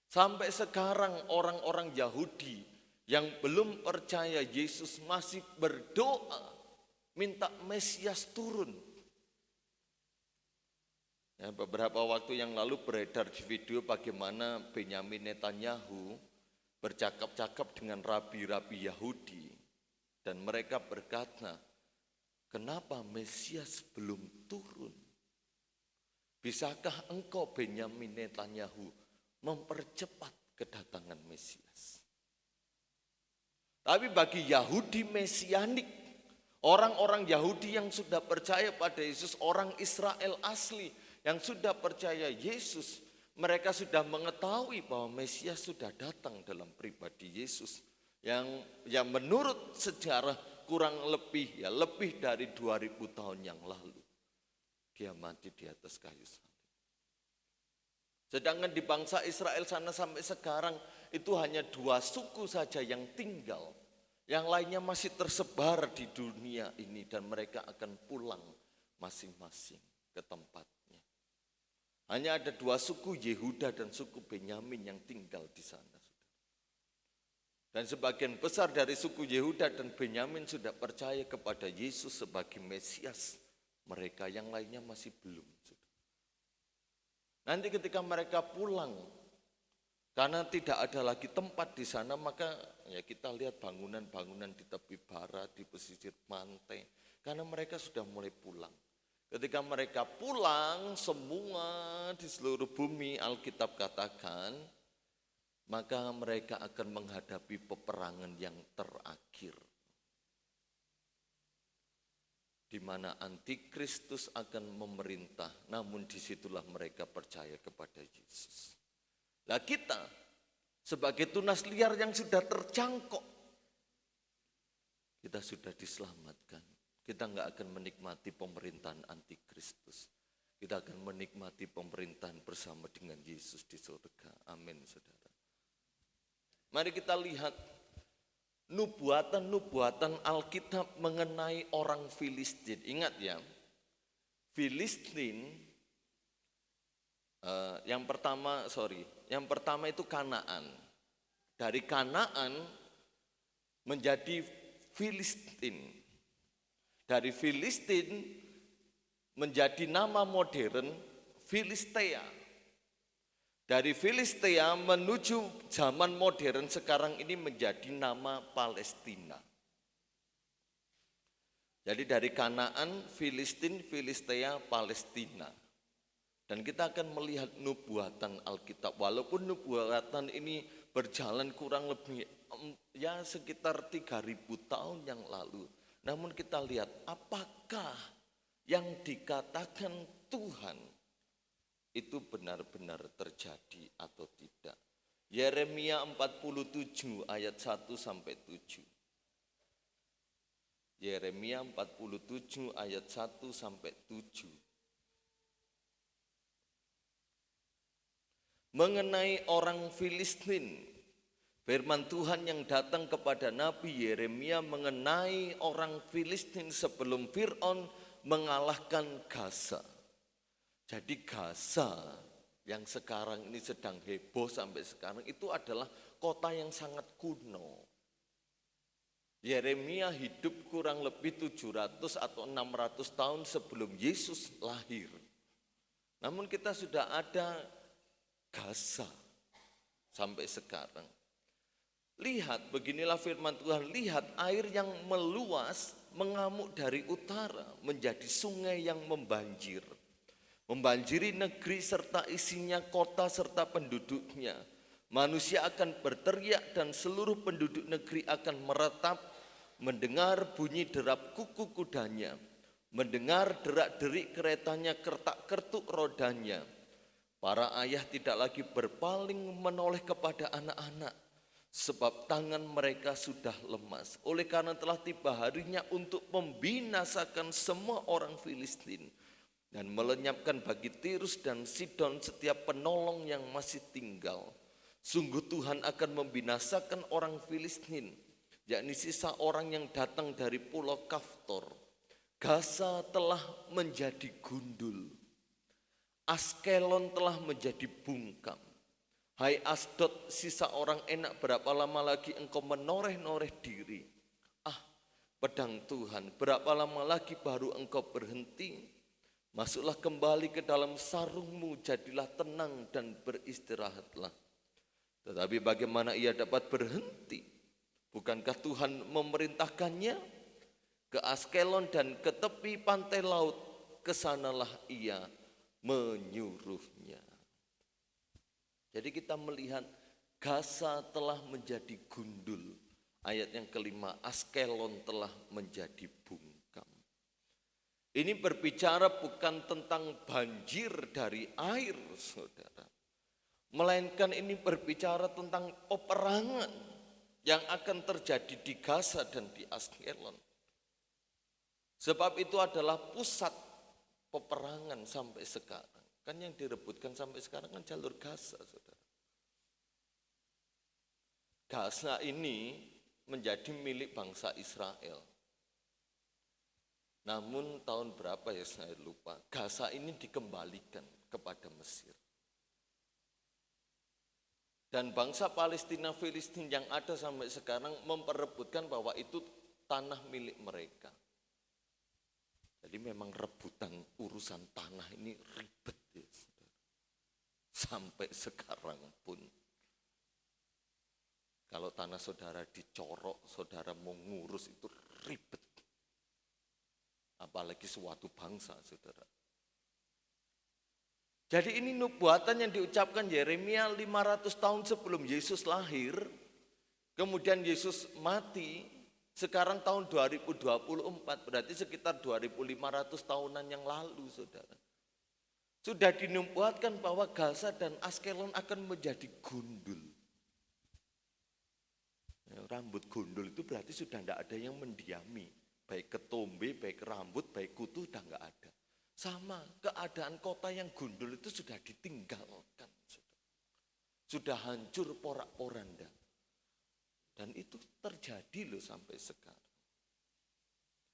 Sampai sekarang orang-orang Yahudi yang belum percaya Yesus masih berdoa minta Mesias turun. Ya, beberapa waktu yang lalu beredar di video bagaimana Benyamin Netanyahu bercakap-cakap dengan rabi-rabi Yahudi. Dan mereka berkata, kenapa Mesias belum turun? Bisakah engkau Benyamin Netanyahu mempercepat kedatangan Mesias? Tapi bagi Yahudi Mesianik, orang-orang Yahudi yang sudah percaya pada Yesus, orang Israel asli, yang sudah percaya Yesus, mereka sudah mengetahui bahwa Mesias sudah datang dalam pribadi Yesus. Yang menurut sejarah kurang lebih lebih dari 2000 tahun yang lalu. Dia mati di atas kayu salib. Sedangkan di bangsa Israel sana sampai sekarang itu hanya 2 suku saja yang tinggal. Yang lainnya masih tersebar di dunia ini dan mereka akan pulang masing-masing ke tempat. Hanya ada 2 suku, Yehuda dan suku Benyamin yang tinggal di sana. Dan sebagian besar dari suku Yehuda dan Benyamin sudah percaya kepada Yesus sebagai Mesias Mereka yang lainnya masih belum. Nanti ketika mereka pulang, karena tidak ada lagi tempat di sana, maka ya kita lihat bangunan-bangunan di tepi barat, di pesisir pantai. Karena mereka sudah mulai pulang. Ketika mereka pulang, semua di seluruh bumi Alkitab katakan, maka mereka akan menghadapi peperangan yang terakhir. Di mana antikristus akan memerintah, namun disitulah mereka percaya kepada Yesus. Nah kita sebagai tunas liar yang sudah terjangkau, kita sudah diselamatkan. Kita nggak akan menikmati pemerintahan antikristus. Kita akan menikmati pemerintahan bersama dengan Yesus di surga. Amin, saudara. Mari kita lihat nubuatan-nubuatan Alkitab mengenai orang Filistin. Ingat ya, Filistin yang pertama itu Kanaan. Dari Kanaan menjadi Filistin. Dari Filistin menjadi nama modern Filistea. Dari Filistea menuju zaman modern sekarang ini menjadi nama Palestina. Jadi dari Kanaan, Filistin, Filistea, Palestina. Dan kita akan melihat nubuatan Alkitab. Walaupun nubuatan ini berjalan kurang lebih ya sekitar 3.000 tahun yang lalu. Namun kita lihat apakah yang dikatakan Tuhan itu benar-benar terjadi atau tidak. Yeremia 47 ayat 1 sampai 7. Yeremia 47 ayat 1 sampai 7. Mengenai orang Filistin, firman Tuhan yang datang kepada Nabi Yeremia mengenai orang Filistin sebelum Fir'aun mengalahkan Gaza. Jadi Gaza yang sekarang ini sedang heboh sampai sekarang itu adalah kota yang sangat kuno. Yeremia hidup kurang lebih 700 atau 600 tahun sebelum Yesus lahir. Namun kita sudah ada Gaza sampai sekarang. Lihat, beginilah firman Tuhan, lihat air yang meluas mengamuk dari utara menjadi sungai yang membanjir. Membanjiri negeri serta isinya, kota serta penduduknya. Manusia akan berteriak dan seluruh penduduk negeri akan meretap, mendengar bunyi derap kuku kudanya, mendengar derak-derik keretanya, kertak-kertuk rodanya. Para ayah tidak lagi berpaling menoleh kepada anak-anak, sebab tangan mereka sudah lemas. Oleh karena telah tiba harinya untuk membinasakan semua orang Filistin, dan melenyapkan bagi Tirus dan Sidon setiap penolong yang masih tinggal. Sungguh Tuhan akan membinasakan orang Filistin, yakni sisa orang yang datang dari pulau Kaftor. Gaza telah menjadi gundul, Askelon telah menjadi bungkam. Hai Asdod, sisa orang enak, berapa lama lagi engkau menoreh-noreh diri? Ah, pedang Tuhan, berapa lama lagi baru engkau berhenti? Masuklah kembali ke dalam sarungmu, jadilah tenang dan beristirahatlah. Tetapi bagaimana ia dapat berhenti? Bukankah Tuhan memerintahkannya? Ke Askelon dan ke tepi pantai laut, kesanalah ia menyuruhnya. Jadi kita melihat Gaza telah menjadi gundul. Ayat yang kelima, Askelon telah menjadi bungkam. Ini berbicara bukan tentang banjir dari air, saudara. Melainkan ini berbicara tentang peperangan yang akan terjadi di Gaza dan di Askelon. Sebab itu adalah pusat peperangan sampai sekarang. Kan yang direbutkan sampai sekarang kan jalur Gaza, saudara. Gaza ini menjadi milik bangsa Israel. Namun tahun berapa ya saya lupa, Gaza ini dikembalikan kepada Mesir. Dan bangsa Palestina Filistin yang ada sampai sekarang memperebutkan bahwa itu tanah milik mereka. Jadi memang rebutan urusan tanah ini ribet ya, saudara. Sampai sekarang pun. Kalau tanah saudara dicorok, saudara mau ngurus itu ribet. Apalagi suatu bangsa, saudara. Jadi ini nubuatan yang diucapkan Yeremia 500 tahun sebelum Yesus lahir. Kemudian Yesus mati, sekarang tahun 2024, berarti sekitar 2500 tahunan yang lalu, saudara. Sudah dinubuatkan bahwa Gaza dan Askelon akan menjadi gundul. Rambut gundul itu berarti sudah tidak ada yang mendiami. Baik ketombe, baik rambut, baik kutu sudah enggak ada. Sama keadaan kota yang gundul itu sudah ditinggalkan. Sudah hancur porak-poranda. Dan itu terjadi loh sampai sekarang.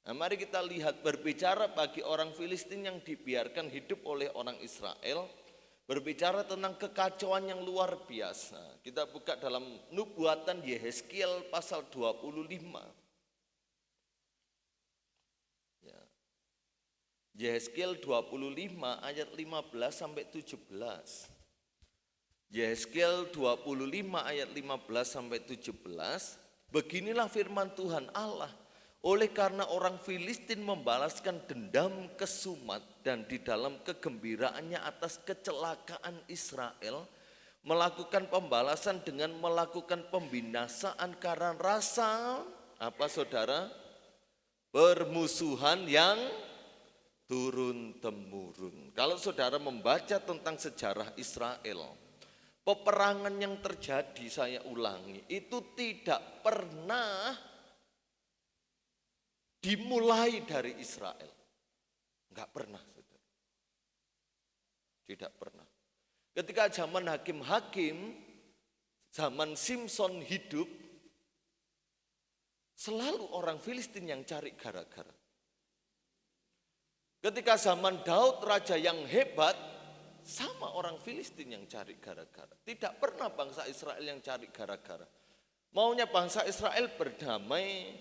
Nah, mari kita lihat, berbicara bagi orang Filistin yang dibiarkan hidup oleh orang Israel. Berbicara tentang kekacauan yang luar biasa. Kita buka dalam nubuatan Yehezkiel pasal 25. Ya. Yehezkiel 25 ayat 15 sampai 17. Yehezkiel 25 ayat 15 sampai 17. Beginilah firman Tuhan Allah. Oleh karena orang Filistin membalaskan dendam ke Sumat dan di dalam kegembiraannya atas kecelakaan Israel, melakukan pembalasan dengan melakukan pembinasaan karena rasa, apa saudara? Permusuhan yang turun-temurun. Kalau saudara membaca tentang sejarah Israel, peperangan yang terjadi, saya ulangi, itu tidak pernah dimulai dari Israel. Enggak pernah, saudara. Tidak pernah. Ketika zaman hakim-hakim, zaman Simpson hidup, selalu orang Filistin yang cari gara-gara. Ketika zaman Daud, raja yang hebat, sama orang Filistin yang cari gara-gara. Tidak pernah bangsa Israel yang cari gara-gara. Maunya bangsa Israel berdamai,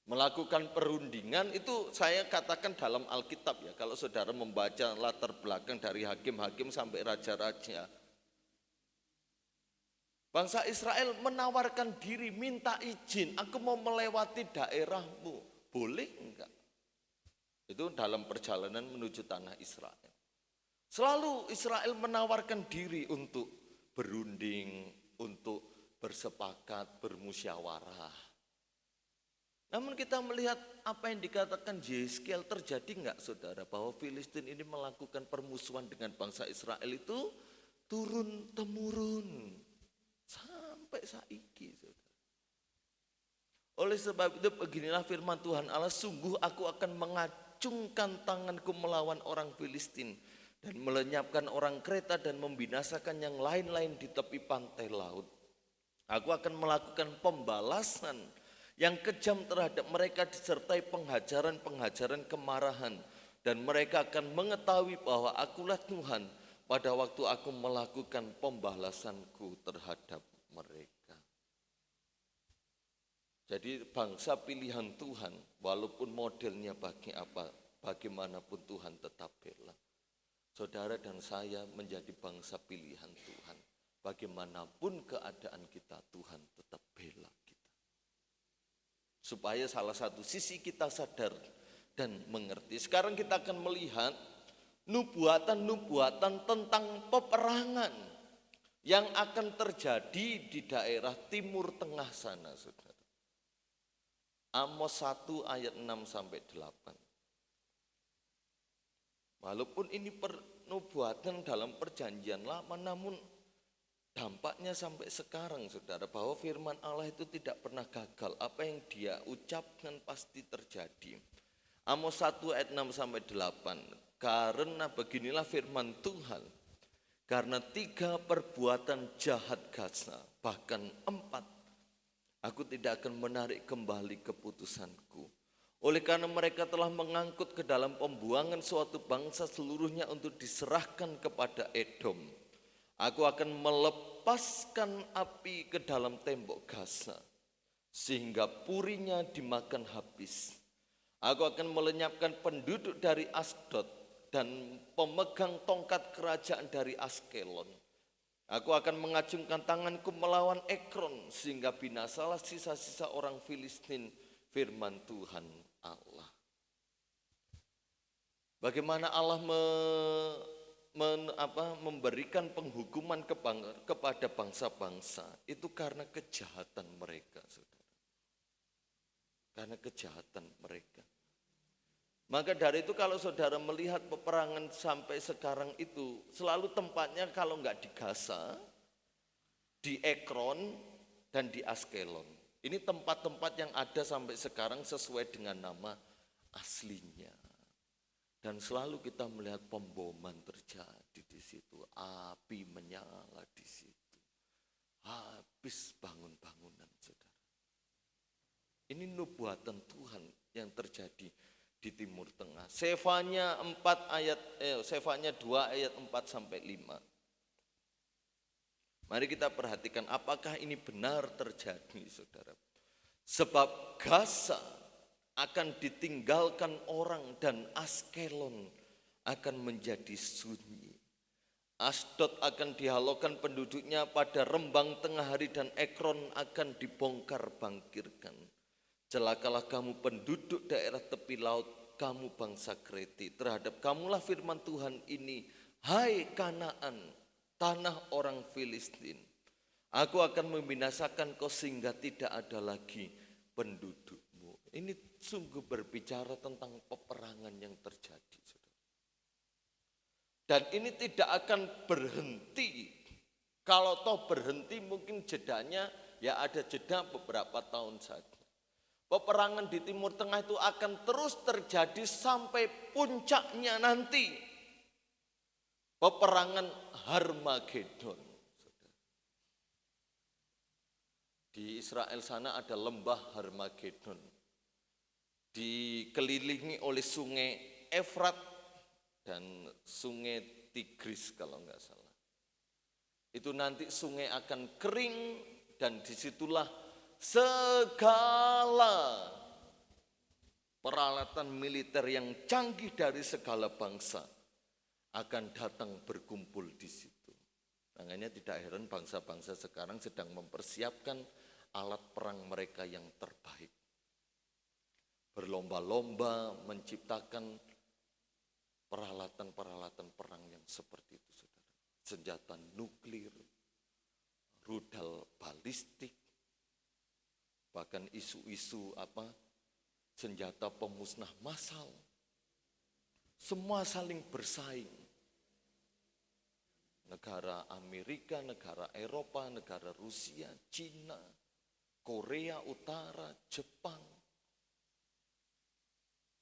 melakukan perundingan, itu saya katakan dalam Alkitab ya. Kalau saudara membaca latar belakang dari hakim-hakim sampai raja-raja. Bangsa Israel menawarkan diri, minta izin, aku mau melewati daerahmu. Boleh enggak? Itu dalam perjalanan menuju tanah Israel. Selalu Israel menawarkan diri untuk berunding, untuk bersepakat, bermusyawarah. Namun kita melihat apa yang dikatakan Yehezkiel terjadi enggak, saudara? Bahwa Filistin ini melakukan permusuhan dengan bangsa Israel itu turun-temurun. Sampai saiki, saudara. Oleh sebab itu beginilah firman Tuhan Allah, sungguh aku akan mengacungkan tanganku melawan orang Filistin dan melenyapkan orang Kreta dan membinasakan yang lain-lain di tepi pantai laut. Aku akan melakukan pembalasan yang kejam terhadap mereka disertai penghajaran-penghajaran kemarahan. Dan mereka akan mengetahui bahwa akulah Tuhan pada waktu aku melakukan pembalasanku terhadap mereka. Jadi bangsa pilihan Tuhan, walaupun modelnya bagaimanapun Tuhan tetap bela. Saudara dan saya menjadi bangsa pilihan Tuhan. Bagaimanapun keadaan kita, Tuhan tetap bela kita. Supaya salah satu sisi kita sadar dan mengerti. Sekarang kita akan melihat nubuatan-nubuatan tentang peperangan yang akan terjadi di daerah Timur Tengah sana, saudara. Amos 1 ayat 6 sampai 8. Walaupun ini nubuatan dalam perjanjian lama, namun dampaknya sampai sekarang, saudara, bahwa firman Allah itu tidak pernah gagal. Apa yang dia ucapkan pasti terjadi. Amos 1 ayat 6 sampai 8. Karena beginilah firman Tuhan. Karena 3 perbuatan jahat Gaza, bahkan 4, aku tidak akan menarik kembali keputusanku. Oleh karena mereka telah mengangkut ke dalam pembuangan suatu bangsa seluruhnya untuk diserahkan kepada Edom. Aku akan melepaskan api ke dalam tembok Gaza, sehingga purinya dimakan habis. Aku akan melenyapkan penduduk dari Asdod dan pemegang tongkat kerajaan dari Askelon. Aku akan mengacungkan tanganku melawan Ekron sehingga binasalah sisa-sisa orang Filistin, firman Tuhan Allah. Bagaimana Allah memberikan penghukuman kepada bangsa-bangsa itu karena kejahatan mereka, saudara. Karena kejahatan mereka. Maka dari itu kalau saudara melihat peperangan sampai sekarang itu selalu tempatnya kalau enggak di Gaza, di Ekron, dan di Askelon. Ini tempat-tempat yang ada sampai sekarang sesuai dengan nama aslinya. Dan selalu kita melihat pemboman terjadi di situ, api menyala di situ. Habis bangun-bangunan, saudara. Ini nubuatan Tuhan yang terjadi di Timur Tengah. Sefanya 2 ayat 4 sampai 5. Mari kita perhatikan apakah ini benar terjadi, saudara. Sebab Gaza akan ditinggalkan orang dan Askelon akan menjadi sunyi. Asdod akan dihalaukan penduduknya pada rembang tengah hari dan Ekron akan dibongkar bangkirkan. Celakalah kamu penduduk daerah tepi laut, kamu bangsa Kreti. Terhadap kamulah firman Tuhan ini, hai Kanaan, tanah orang Filistin. Aku akan membinasakan kau sehingga tidak ada lagi pendudukmu. Ini sungguh berbicara tentang peperangan yang terjadi, saudara. Dan ini tidak akan berhenti. Kalau toh berhenti mungkin jedanya ya ada jeda beberapa tahun saja. Peperangan di Timur Tengah itu akan terus terjadi sampai puncaknya nanti. Peperangan Harmagedon. Di Israel sana ada lembah Harmagedon. Dikelilingi oleh sungai Efrat dan sungai Tigris kalau enggak salah. Itu nanti sungai akan kering dan disitulah segala peralatan militer yang canggih dari segala bangsa akan datang berkumpul di situ. Makanya tidak heran bangsa-bangsa sekarang sedang mempersiapkan alat perang mereka yang terbaik. Berlomba-lomba menciptakan peralatan-peralatan perang yang seperti itu, saudara. Senjata nuklir, rudal balistik, bahkan isu-isu senjata pemusnah massal. Semua saling bersaing. Negara Amerika, negara Eropa, negara Rusia, Cina, Korea Utara, Jepang.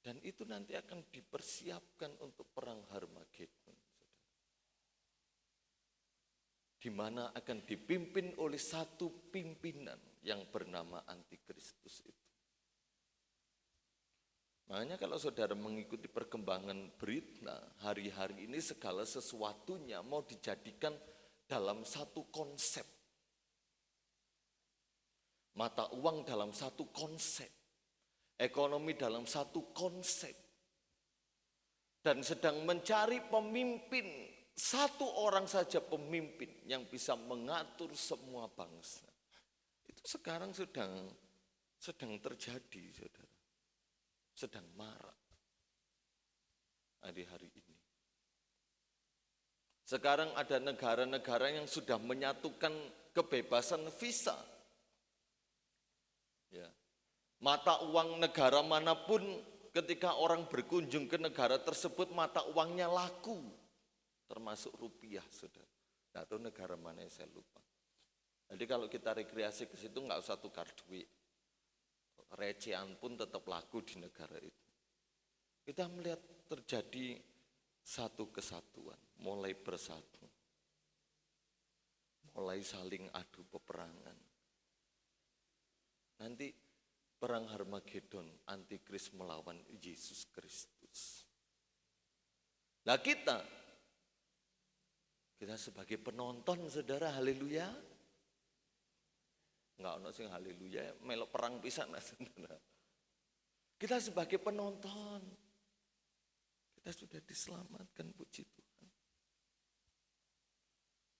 Dan itu nanti akan dipersiapkan untuk perang Harmagedon. Di mana akan dipimpin oleh satu pimpinan yang bernama Antikristus itu. Makanya kalau saudara mengikuti perkembangan berita, hari-hari ini segala sesuatunya mau dijadikan dalam satu konsep. Mata uang dalam satu konsep. Ekonomi dalam satu konsep. Dan sedang mencari pemimpin. Satu orang saja pemimpin yang bisa mengatur semua bangsa. Itu sekarang sedang terjadi, saudara. Sedang marak hari ini. Sekarang ada negara-negara yang sudah menyatukan kebebasan visa. Ya. Mata uang negara manapun ketika orang berkunjung ke negara tersebut mata uangnya laku. Termasuk rupiah, saudara. Nggak tahu negara mana yang saya lupa. Jadi kalau kita rekreasi ke situ nggak usah tukar duit. Recehan pun tetap laku di negara itu. Kita melihat terjadi satu kesatuan, mulai bersatu. Mulai saling adu peperangan. Nanti perang Harmagedon, Antikris melawan Yesus Kristus. Nah kita sebagai penonton, saudara, haleluya. Enggak ono sing haleluya, melok perang pisan, saudara. Kita sebagai penonton, kita sudah diselamatkan, puji Tuhan.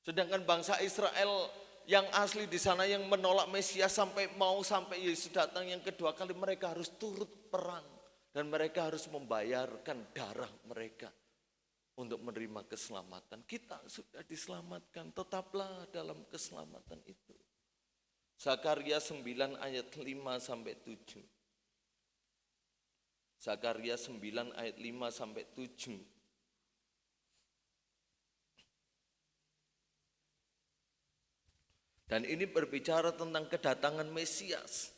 Sedangkan bangsa Israel yang asli di sana yang menolak Mesias sampai Yesus datang yang kedua kali, mereka harus turut perang dan mereka harus membayarkan darah mereka untuk menerima keselamatan. Kita sudah diselamatkan, tetaplah dalam keselamatan itu. Zakaria 9 ayat 5 sampai 7. Zakaria 9 ayat 5 sampai 7. Dan ini berbicara tentang kedatangan Mesias.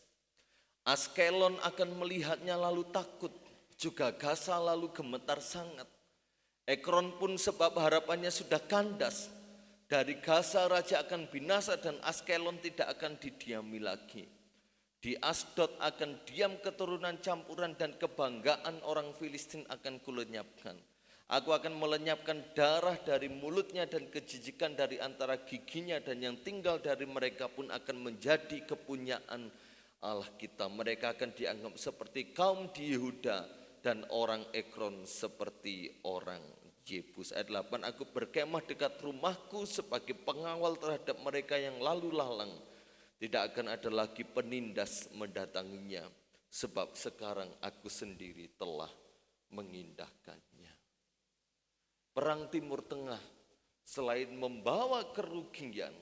Askelon akan melihatnya lalu takut, juga Gaza lalu gemetar sangat. Ekron pun sebab harapannya sudah kandas. Dari Gaza raja akan binasa dan Askelon tidak akan didiami lagi. Di Asdod akan diam keturunan campuran dan kebanggaan orang Filistin akan kulenyapkan. Aku akan melenyapkan darah dari mulutnya dan kejijikan dari antara giginya, dan yang tinggal dari mereka pun akan menjadi kepunyaan Allah kita. Mereka akan dianggap seperti kaum di Yehuda dan orang Ekron seperti orang Jebus. Ayat 8, aku berkemah dekat rumahku sebagai pengawal terhadap mereka yang lalu lalang. Tidak akan ada lagi penindas mendatanginya, sebab sekarang aku sendiri telah mengindahkannya. Perang Timur Tengah selain membawa kerugian,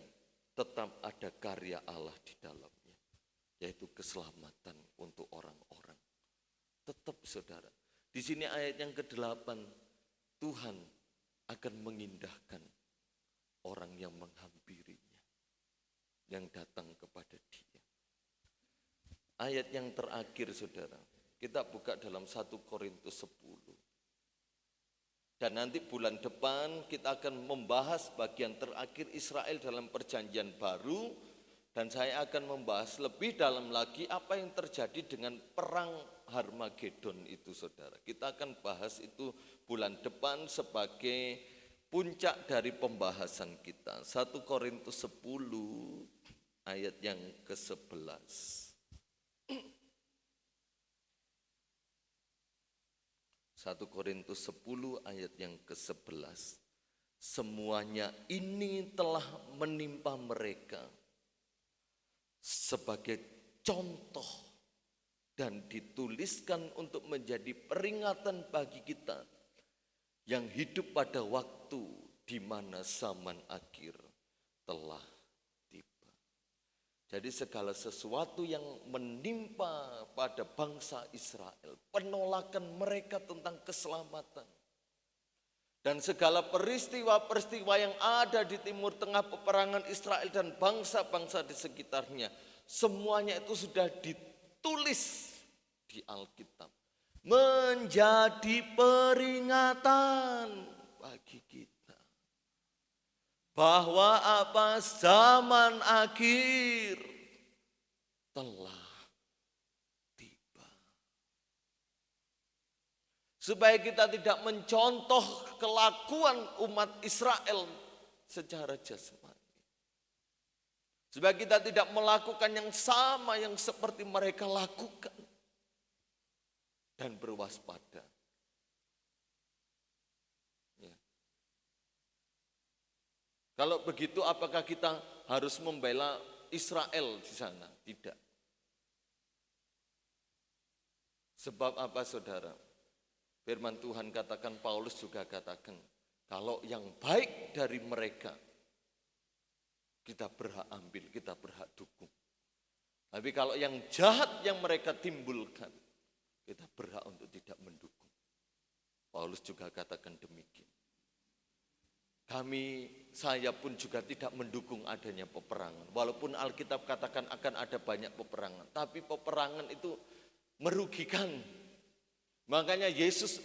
tetap ada karya Allah di dalamnya, yaitu keselamatan untuk orang-orang. Tetap saudara, di sini ayat yang ke-8, Tuhan akan mengindahkan orang yang menghampirinya, yang datang kepada Dia. Ayat yang terakhir saudara, kita buka dalam 1 Korintus 10. Dan nanti bulan depan kita akan membahas bagian terakhir Israel dalam perjanjian baru. Dan saya akan membahas lebih dalam lagi apa yang terjadi dengan perang Harmagedon itu saudara. Kita akan bahas itu bulan depan sebagai puncak dari pembahasan kita. 1 Korintus 10 ayat yang ke-11. 1 Korintus 10 ayat yang ke-11. Semuanya ini telah menimpa mereka sebagai contoh dan dituliskan untuk menjadi peringatan bagi kita yang hidup pada waktu di mana zaman akhir telah tiba. Jadi segala sesuatu yang menimpa pada bangsa Israel, penolakan mereka tentang keselamatan, dan segala peristiwa-peristiwa yang ada di Timur Tengah, peperangan Israel dan bangsa-bangsa di sekitarnya, semuanya itu sudah ditulis di Alkitab. Menjadi peringatan bagi kita bahwa apa zaman akhir telah tiba. Supaya kita tidak mencontoh kelakuan umat Israel secara jasmani. Supaya kita tidak melakukan yang sama yang seperti mereka lakukan. Dan berwaspada. Ya. Kalau begitu apakah kita harus membela Israel di sana? Tidak. Sebab apa saudara? Firman Tuhan katakan, Paulus juga katakan, kalau yang baik dari mereka, kita berhak ambil, kita berhak dukung. Tapi kalau yang jahat yang mereka timbulkan, kita berhak untuk tidak mendukung. Paulus juga katakan demikian. Saya pun juga tidak mendukung adanya peperangan. Walaupun Alkitab katakan akan ada banyak peperangan. Tapi peperangan itu merugikan. Makanya Yesus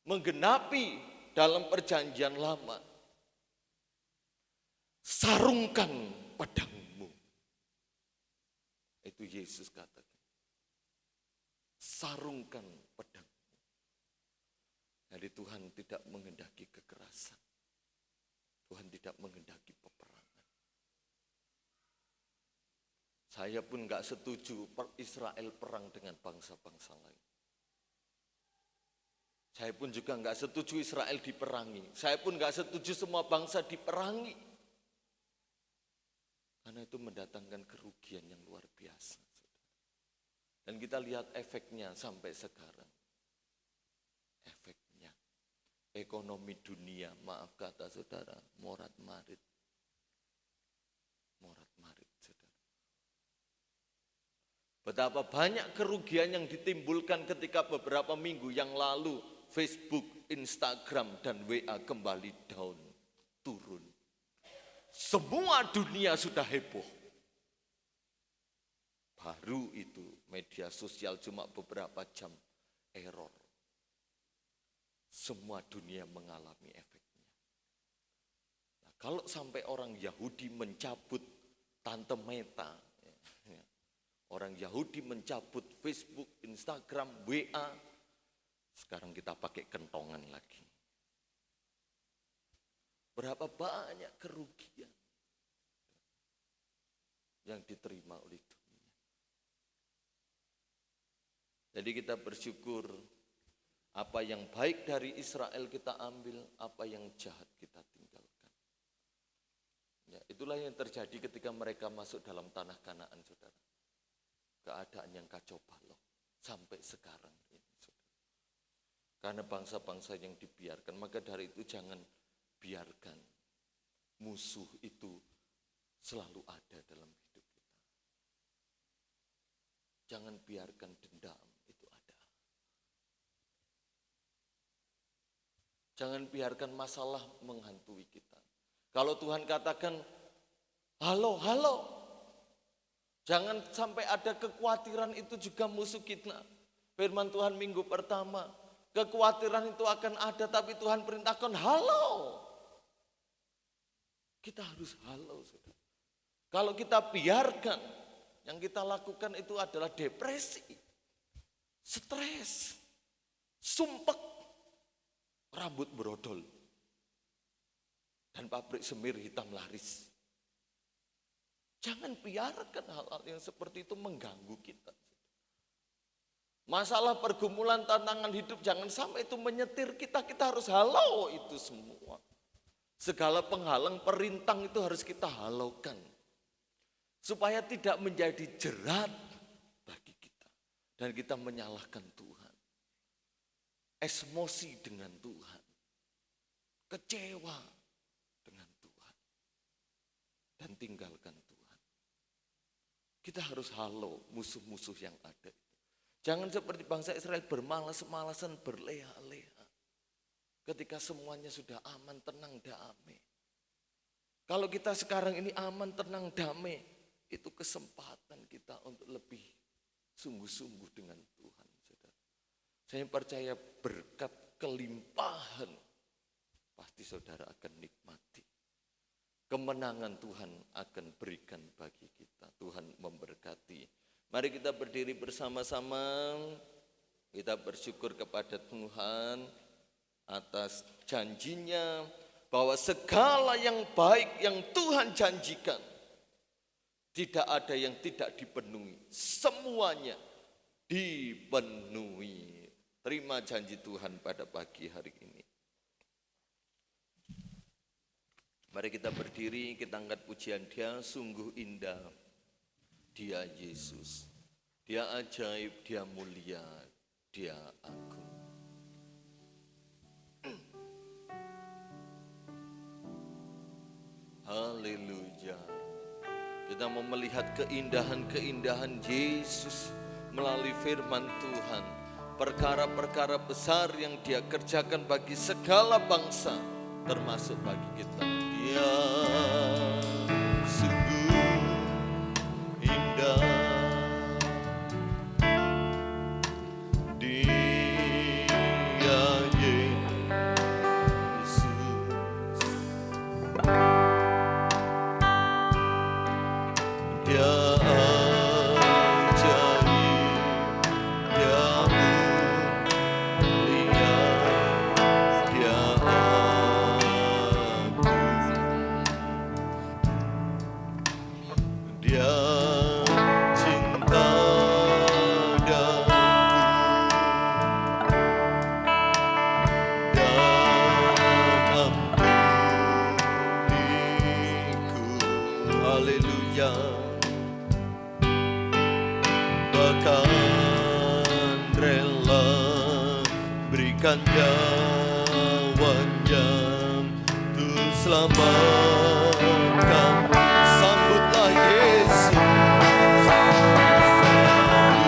menggenapi dalam perjanjian lama. Sarungkan pedangmu. Itu Yesus katakan. Sarungkan pedangmu. Jadi Tuhan tidak menghendaki kekerasan. Tuhan tidak menghendaki peperangan. Saya pun nggak setuju Israel perang dengan bangsa-bangsa lain. Saya pun juga nggak setuju Israel diperangi. Saya pun nggak setuju semua bangsa diperangi. Karena itu mendatangkan kerugian yang luar biasa. Dan kita lihat efeknya sampai sekarang. Efeknya. Ekonomi dunia, maaf kata saudara, morat-marit. Morat-marit, saudara. Betapa banyak kerugian yang ditimbulkan ketika beberapa minggu yang lalu Facebook, Instagram, dan WA kembali down, turun. Semua dunia sudah heboh. Baru itu media sosial cuma beberapa jam error. Semua dunia mengalami efeknya. Nah, kalau sampai orang Yahudi mencabut Tante Meta, orang Yahudi mencabut Facebook, Instagram, WA, sekarang kita pakai kentongan lagi. Berapa banyak kerugian yang diterima oleh dunia. Jadi kita bersyukur apa yang baik dari Israel kita ambil, apa yang jahat kita tinggalkan. Ya, itulah yang terjadi ketika mereka masuk dalam tanah Kanaan, saudara. Keadaan yang kacau balau sampai sekarang ini, saudara. Karena bangsa-bangsa yang dibiarkan, maka dari itu jangan biarkan musuh itu selalu ada dalam hidup kita. Jangan biarkan dendam itu ada. Jangan biarkan masalah menghantui kita. Kalau Tuhan katakan, halo, halo. Jangan sampai ada kekhawatiran itu juga musuh kita. Firman Tuhan minggu pertama, kekhawatiran itu akan ada, tapi Tuhan perintahkan halo. Kita harus halo, saudara. Kalau kita biarkan, yang kita lakukan itu adalah depresi, stres, sumpek, rambut brodol, dan pabrik semir hitam laris. Jangan biarkan hal-hal yang seperti itu mengganggu kita. Masalah pergumulan, tantangan hidup jangan sampai itu menyetir kita. Kita harus halau itu semua. Segala penghalang perintang itu harus kita halaukan. Supaya tidak menjadi jerat bagi kita. Dan kita menyalahkan Tuhan. Emosi dengan Tuhan. Kecewa dengan Tuhan. Dan tinggalkan Tuhan. Kita harus halau musuh-musuh yang ada. Jangan seperti bangsa Israel bermalas-malasan, berleha-leha. Ketika semuanya sudah aman, tenang, damai. Kalau kita sekarang ini aman, tenang, damai, itu kesempatan kita untuk lebih sungguh-sungguh dengan Tuhan. Saudara. Saya percaya berkat kelimpahan, pasti saudara akan nikmati. Kemenangan Tuhan akan berikan bagi kita. Tuhan memberkati. Mari kita berdiri bersama-sama. Kita bersyukur kepada Tuhan atas janjinya bahwa segala yang baik yang Tuhan janjikan tidak ada yang tidak dipenuhi, semuanya dipenuhi. Terima janji Tuhan pada pagi hari ini. Mari kita berdiri, kita angkat pujian Dia sungguh indah. Dia Yesus, Dia ajaib, Dia mulia, Dia agung. Haleluya. Kita mau melihat keindahan-keindahan Yesus melalui firman Tuhan. Perkara-perkara besar yang Dia kerjakan bagi segala bangsa, termasuk bagi kita. Dia sungguh indah. haleluya. Bahkan rela berikan nyawanya untuk selamatkan. Sambutlah Yesus, sambutlah Yesus.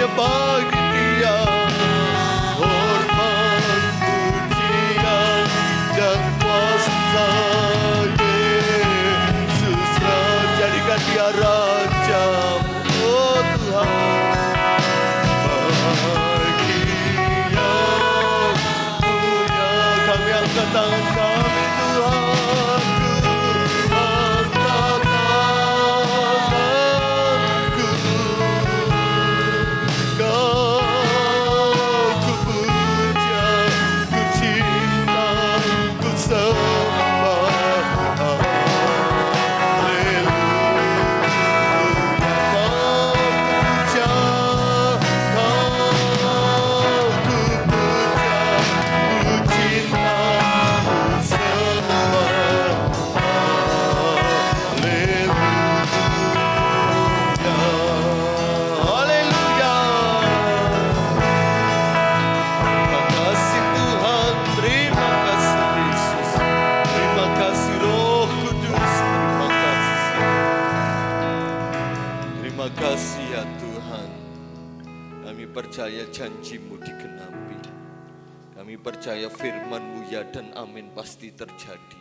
Bagi Dia hormat, pujian dan kuasa Yesus, jadikan Dia Raja, oh Tuhan. Bagi yang punya, kami angkat tangan kami Tuhan. kasih ya Tuhan, kami percaya janji-Mu digenapi. Kami percaya firman-Mu ya dan amin pasti terjadi.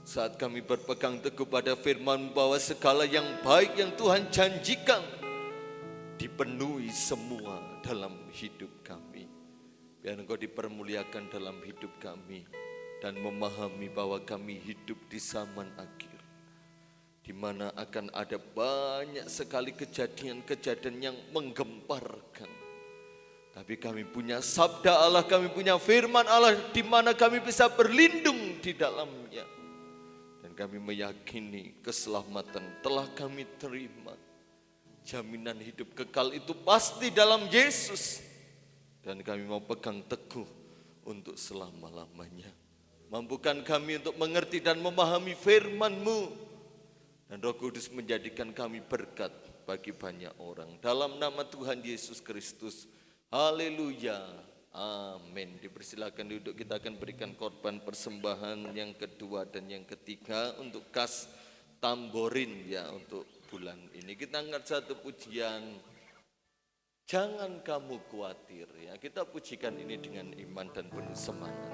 Saat kami berpegang teguh pada firman bahwa segala yang baik yang Tuhan janjikan dipenuhi semua dalam hidup kami. Biar Engkau dipermuliakan dalam hidup kami dan memahami bahwa kami hidup di zaman akhir, di mana akan ada banyak sekali kejadian-kejadian yang menggemparkan. Tapi kami punya sabda Allah, kami punya firman Allah di mana kami bisa berlindung di dalamnya. Dan kami meyakini keselamatan telah kami terima. Jaminan hidup kekal itu pasti dalam Yesus. Dan kami mau pegang teguh untuk selama-lamanya. Mampukan kami untuk mengerti dan memahami firman-Mu. Dan Roh Kudus menjadikan kami berkat bagi banyak orang. Dalam nama Tuhan Yesus Kristus. Haleluya. Amin. Dipersilakan duduk, kita akan berikan korban persembahan yang kedua dan yang ketiga untuk kas tamborin ya untuk bulan ini. Kita angkat satu pujian, jangan kamu khawatir ya. Kita pujikan ini dengan iman dan penuh semangat.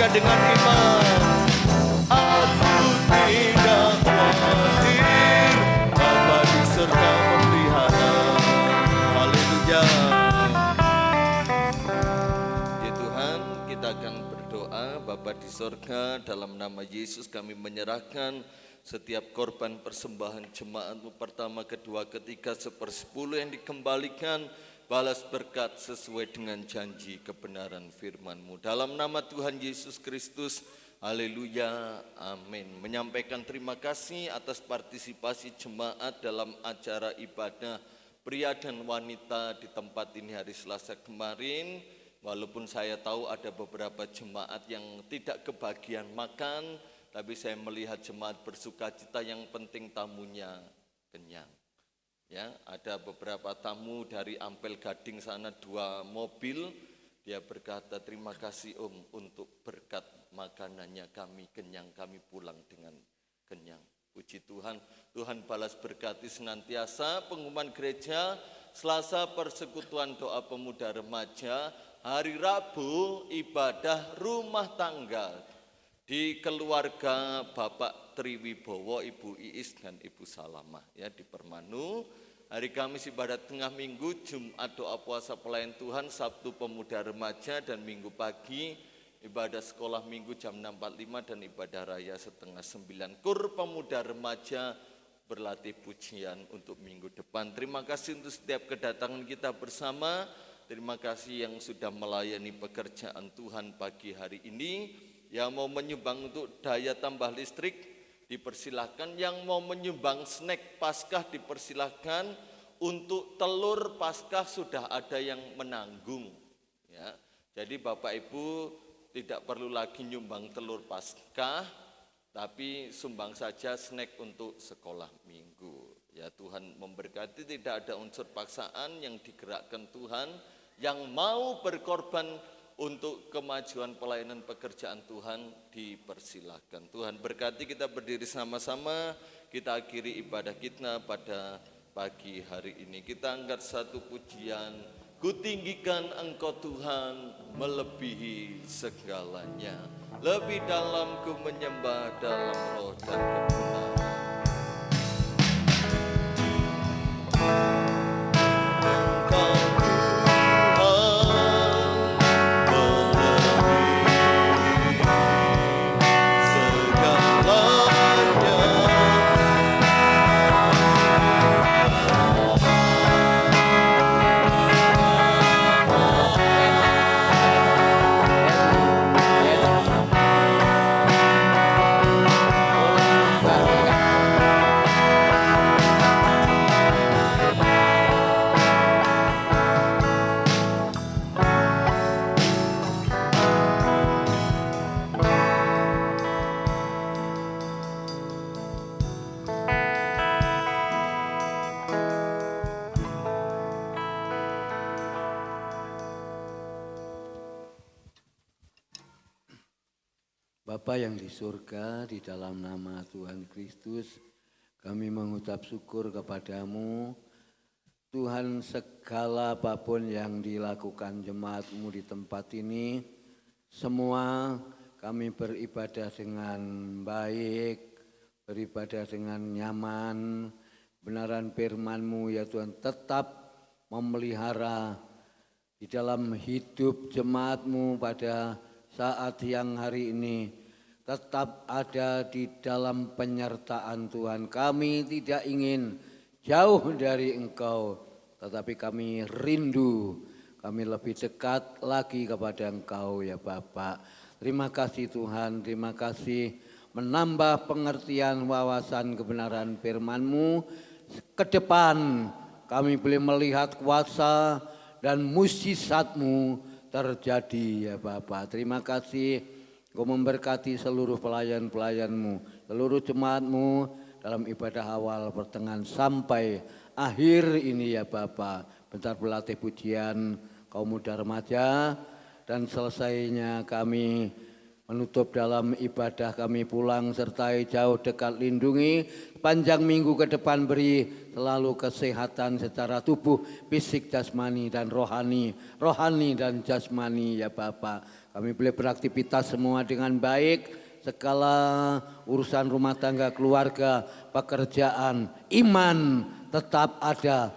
Dengan iman, aku tidak khawatir, Bapa di surga memelihara. Haleluya. Ya Tuhan, kita akan berdoa. Bapa di surga, dalam nama Yesus kami menyerahkan setiap korban persembahan jemaat-Mu pertama, kedua, ketiga, 1/10 yang dikembalikan. Balas berkat sesuai dengan janji kebenaran firman-Mu. Dalam nama Tuhan Yesus Kristus, haleluya, amin. Menyampaikan terima kasih atas partisipasi jemaat dalam acara ibadah pria dan wanita di tempat ini hari Selasa kemarin. Walaupun saya tahu ada beberapa jemaat yang tidak kebagian makan, tapi saya melihat jemaat bersukacita, yang penting tamunya kenyang. Ya, ada beberapa tamu dari Ampel Gading sana 2 mobil. Dia berkata, terima kasih Om untuk berkat makanannya, kami kenyang, kami pulang dengan kenyang. Puji Tuhan, Tuhan balas berkati senantiasa. Pengumuman gereja, Selasa persekutuan doa pemuda remaja, hari Rabu ibadah rumah tangga di keluarga Bapak Triwibowo, Ibu Iis dan Ibu Salamah ya di Permanu. Hari Kamis ibadat tengah minggu, Jumat doa puasa pelayan Tuhan, Sabtu pemuda remaja, dan Minggu pagi ibadah sekolah minggu jam 6.45 dan ibadah raya setengah 9. Kur pemuda remaja berlatih pujian untuk minggu depan. Terima kasih untuk setiap kedatangan kita bersama. Terima kasih yang sudah melayani pekerjaan Tuhan pagi hari ini. Yang mau menyumbang untuk daya tambah listrik dipersilahkan, yang mau menyumbang snack Paskah dipersilahkan, untuk telur Paskah sudah ada yang menanggung ya. Jadi Bapak Ibu tidak perlu lagi nyumbang telur Paskah, tapi sumbang saja snack untuk sekolah minggu ya. Tuhan memberkati, tidak ada unsur paksaan, yang digerakkan Tuhan, yang mau berkorban untuk kemajuan pelayanan pekerjaan Tuhan dipersilahkan. Tuhan berkati, kita berdiri sama-sama, kita akhiri ibadah kita pada pagi hari ini. Kita angkat satu pujian, kutinggikan Engkau Tuhan melebihi segalanya, lebih dalam ku menyembah dalam roh dan kebenaran. Bapa yang di surga, di dalam nama Tuhan Kristus, kami mengucap syukur kepadamu. Tuhan, segala apapun yang dilakukan jemaat-Mu di tempat ini, semua kami beribadah dengan baik, beribadah dengan nyaman. Benaran firman-Mu ya Tuhan tetap memelihara di dalam hidup jemaat-Mu pada saat yang hari ini, tetap ada di dalam penyertaan Tuhan. Kami tidak ingin jauh dari Engkau, tetapi kami rindu, kami lebih dekat lagi kepada Engkau ya Bapa. Terima kasih Tuhan, terima kasih menambah pengertian wawasan kebenaran firman-Mu. Ke depan kami boleh melihat kuasa dan mukjizat-Mu terjadi ya Bapa. Terima kasih Engkau memberkati seluruh pelayan-pelayan-Mu, seluruh jemaat-Mu dalam ibadah awal, pertengahan sampai akhir ini ya Bapa. Bentar berlatih pujian kaum muda remaja, dan selesainya kami menutup dalam ibadah, kami pulang sertai jauh dekat lindungi. Panjang minggu ke depan beri selalu kesehatan secara tubuh, fisik, jasmani dan rohani. Rohani dan jasmani ya Bapa. Kami boleh beraktivitas semua dengan baik. Segala urusan rumah tangga, keluarga, pekerjaan, iman tetap ada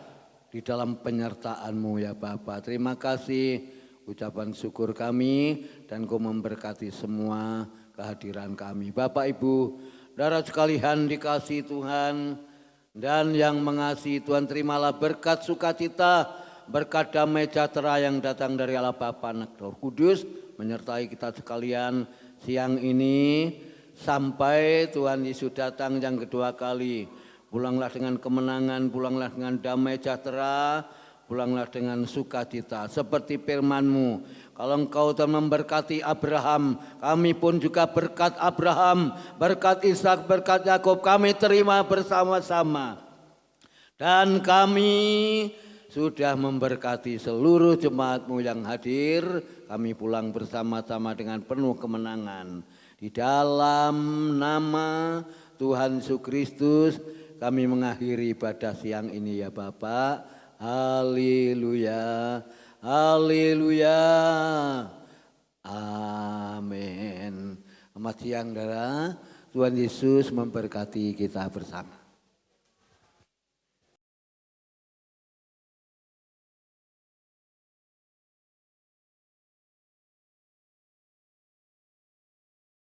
di dalam penyertaan-Mu ya Bapa. Terima kasih. Ucapan syukur kami, dan Kau memberkati semua kehadiran kami. Bapak Ibu, saudara sekalian dikasihi Tuhan, dan yang mengasihi Tuhan, terimalah berkat sukacita, berkat damai sejahtera yang datang dari Allah Bapa, Anak, Roh Kudus, menyertai kita sekalian siang ini, sampai Tuhan Yesus datang yang kedua kali. Pulanglah dengan kemenangan, pulanglah dengan damai sejahtera, pulanglah dengan sukacita seperti firman-Mu. Kalau Engkau telah memberkati Abraham, kami pun juga berkat Abraham, berkat Ishak, berkat Yakub kami terima bersama-sama. Dan kami sudah memberkati seluruh jemaat-Mu yang hadir. Kami pulang bersama-sama dengan penuh kemenangan. Di dalam nama Tuhan Yesus Kristus, kami mengakhiri ibadah siang ini ya Bapak. Haleluya, haleluya, amin. Selamat siang saudara, Tuhan Yesus memberkati kita bersama.